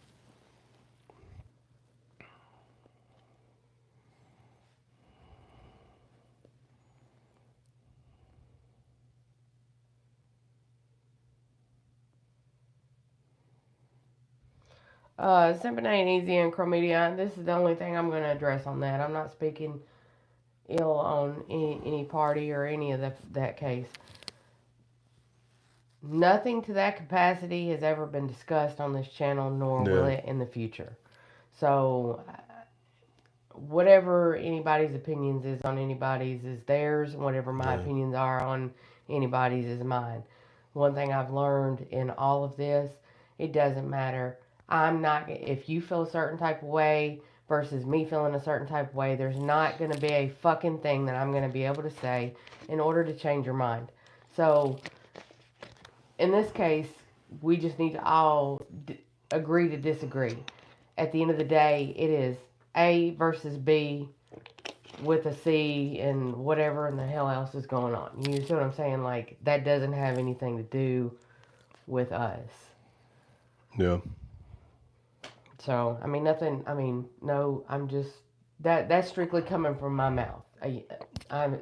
Simping ain't easy and chromedia. This is the only thing I'm going to address on that. I'm not speaking ill on any party or any of that case. Nothing to that capacity has ever been discussed on this channel, nor will it in the future. So, whatever anybody's opinions is on anybody's is theirs, and whatever my opinions are on anybody's is mine. One thing I've learned in all of this, it doesn't matter. I'm not, if you feel a certain type of way versus me feeling a certain type of way, there's not going to be a fucking thing that I'm going to be able to say in order to change your mind. So, in this case, we just need to all agree to disagree. At the end of the day, it is A versus B with a C and whatever in the hell else is going on. You see what I'm saying? Like, that doesn't have anything to do with us. Yeah. So, I mean, nothing, no, I'm just, that's strictly coming from my mouth.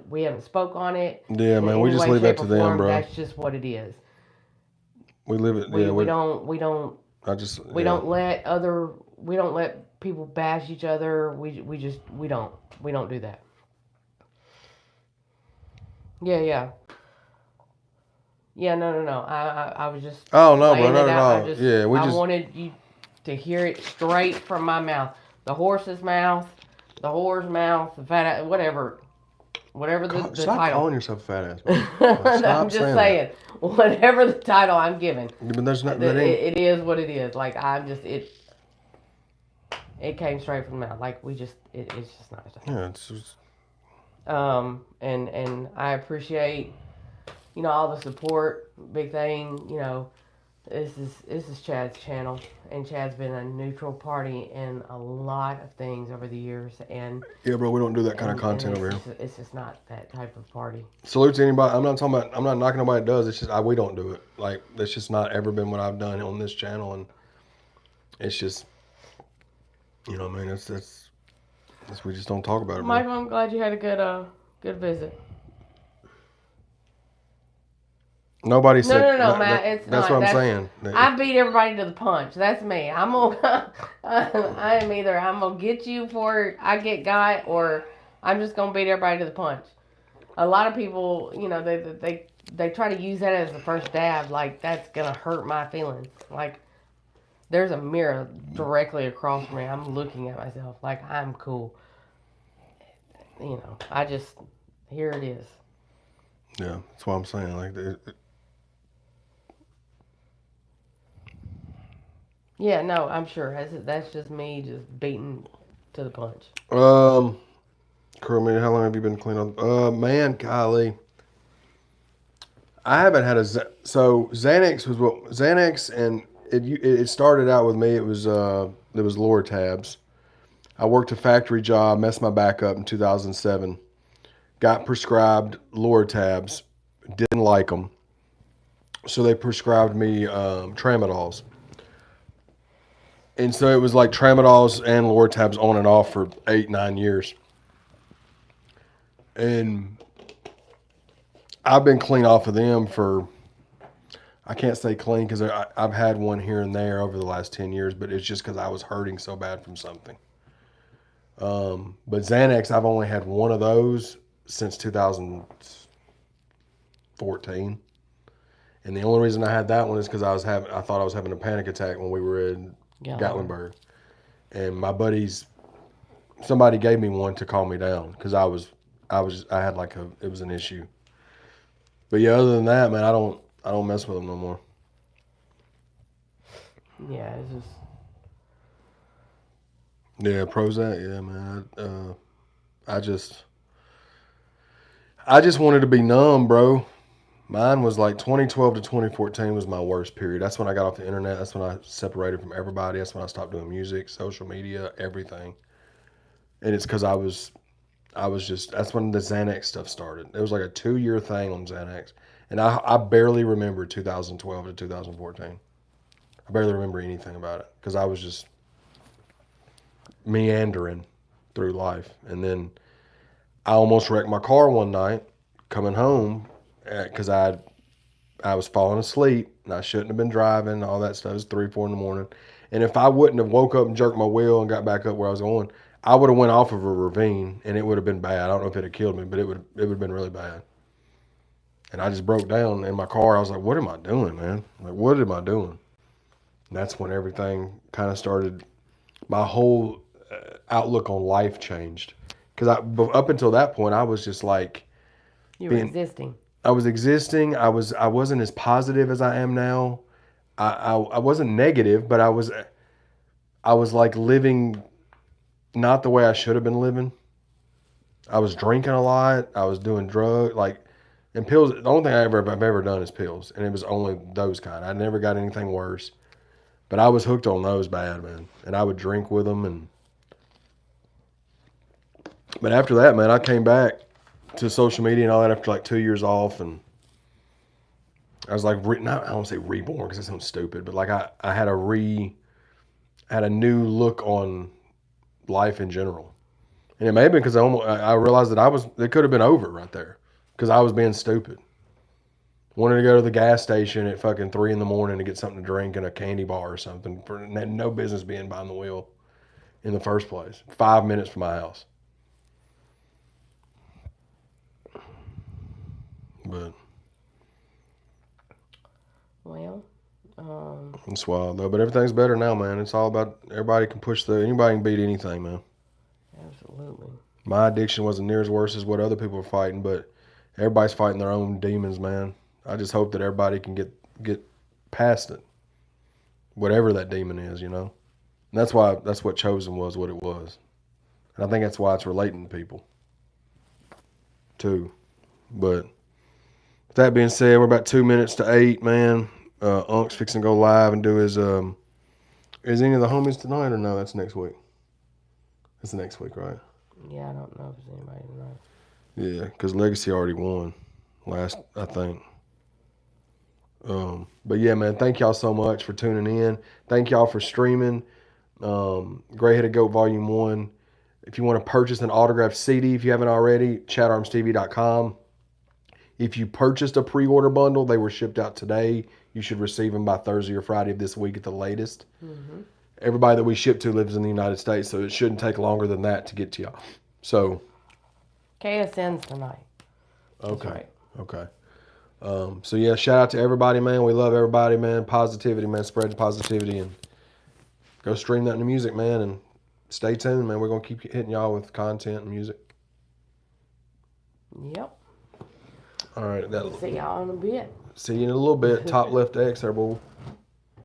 We haven't spoke on it. Yeah, man, we just leave that to them, bro. That's just what it is. We live it. We don't let people bash each other. We don't do that. Yeah. Yeah, no. I was just. Oh no, bro, not at all. I wanted you to hear it straight from my mouth. The horse's mouth, the whore's mouth, the fat, whatever the stop title. calling yourself a fat ass. I'm just saying, whatever the title I'm given. But there's not. It is what it is. Like it came straight from the mouth. Like it's just not. Yeah, it's just. And I appreciate, all the support. Big thing, this is Chad's channel, and Chad's been a neutral party in a lot of things over the years, and yeah, bro, we don't do that kind of content over here. It's just not that type of party. Salute to anybody. I'm not knocking nobody that does. It's just we don't do it. Like that's just not ever been what I've done on this channel, and it's just, man, that's we just don't talk about it. Michael, I'm glad you had a good visit. Nobody said. No, Matt. It's that's not. what I'm saying. I beat everybody to the punch. That's me. I'm gonna get you before I get got, or I'm just gonna beat everybody to the punch. A lot of people, they try to use that as the first dab. Like that's gonna hurt my feelings. Like there's a mirror directly across from me. I'm looking at myself like I'm cool. I just here it is. Yeah, that's what I'm saying. Like, Yeah, no, I'm sure that's just me just beating to the punch. Curl me. How long have you been clean up? Man, golly, I haven't had a so Xanax was what Xanax, and it started out with me. It was lower tabs. I worked a factory job, messed my back up in 2007. Got prescribed lower tabs, didn't like them, so they prescribed me tramadols. And so it was like tramadols and Lortabs on and off for 8, 9 years. And I've been clean off of them for, I can't say clean because I've had one here and there over the last 10 years, but it's just because I was hurting so bad from something. But Xanax, I've only had one of those since 2014. And the only reason I had that one is because I thought I was having a panic attack when we were in Gatlinburg. And my buddies, somebody gave me one to calm me down because I had like it was an issue. But yeah, other than that, man, I don't mess with them no more. Yeah, it's just. Yeah, Prozac, yeah, man. I just wanted to be numb, bro. Mine was like 2012 to 2014 was my worst period. That's when I got off the internet. That's when I separated from everybody. That's when I stopped doing music, social media, everything. And it's because that's when the Xanax stuff started. It was like a 2-year thing on Xanax. And I barely remember 2012 to 2014. I barely remember anything about it because I was just meandering through life. And then I almost wrecked my car one night coming home because I was falling asleep and I shouldn't have been driving. All that stuff. It was 3, 4 in the morning. And if I wouldn't have woke up and jerked my wheel and got back up where I was going, I would have went off of a ravine and it would have been bad. I don't know if it had killed me, but it would have been really bad. And I just broke down in my car. I was like, what am I doing, man? Like, what am I doing? And that's when everything kind of started. My whole outlook on life changed. Because up until that point, I was just like, you were existing. I was existing. I wasn't as positive as I am now. I wasn't negative, but I was like living not the way I should have been living. I was drinking a lot. I was doing drugs, and pills. The only thing I've ever done is pills, and it was only those kind. I never got anything worse, but I was hooked on those bad, man. And I would drink with them, but after that, man, I came back to social media and all that after like 2 years off, and I was like, I don't want to say reborn because that sounds stupid, but like I had a new look on life in general. And it may have been because I realized that it could have been over right there because I was being stupid. Wanted to go to the gas station at fucking 3 in the morning to get something to drink and a candy bar or something for no business being behind the wheel in the first place. 5 minutes from my house. But well, it's wild though. But everything's better now, man. It's all about anybody can beat anything, man. Absolutely. My addiction wasn't near as worse as what other people were fighting, but everybody's fighting their own demons, man. I just hope that everybody can get past it, whatever that demon is, you know. And that's what Chosen was, what it was, and I think that's why it's relating to people, too. But with that being said, we're about 2 minutes to 8, man. Unk's fixing to go live and do his. Is any of the homies tonight or no? That's next week. That's next week, right? Yeah, I don't know if there's anybody tonight. Yeah, because Legacy already won last, I think. But yeah, man, thank y'all so much for tuning in. Thank y'all for streaming. Gray-Headed Goat Volume 1. If you want to purchase an autographed CD, if you haven't already, ChadArmesTV.com. If you purchased a pre-order bundle, they were shipped out today. You should receive them by Thursday or Friday of this week at the latest. Mm-hmm. Everybody that we ship to lives in the United States, so it shouldn't take longer than that to get to y'all. So, KSN's tonight. Okay. That's right. Okay. So yeah, shout out to everybody, man. We love everybody, man. Positivity, man. Spread positivity and go stream that new music, man. And stay tuned, man. We're gonna keep hitting y'all with content and music. Yep. All right. See y'all in a bit. See you in a little bit. Top left X there, boy.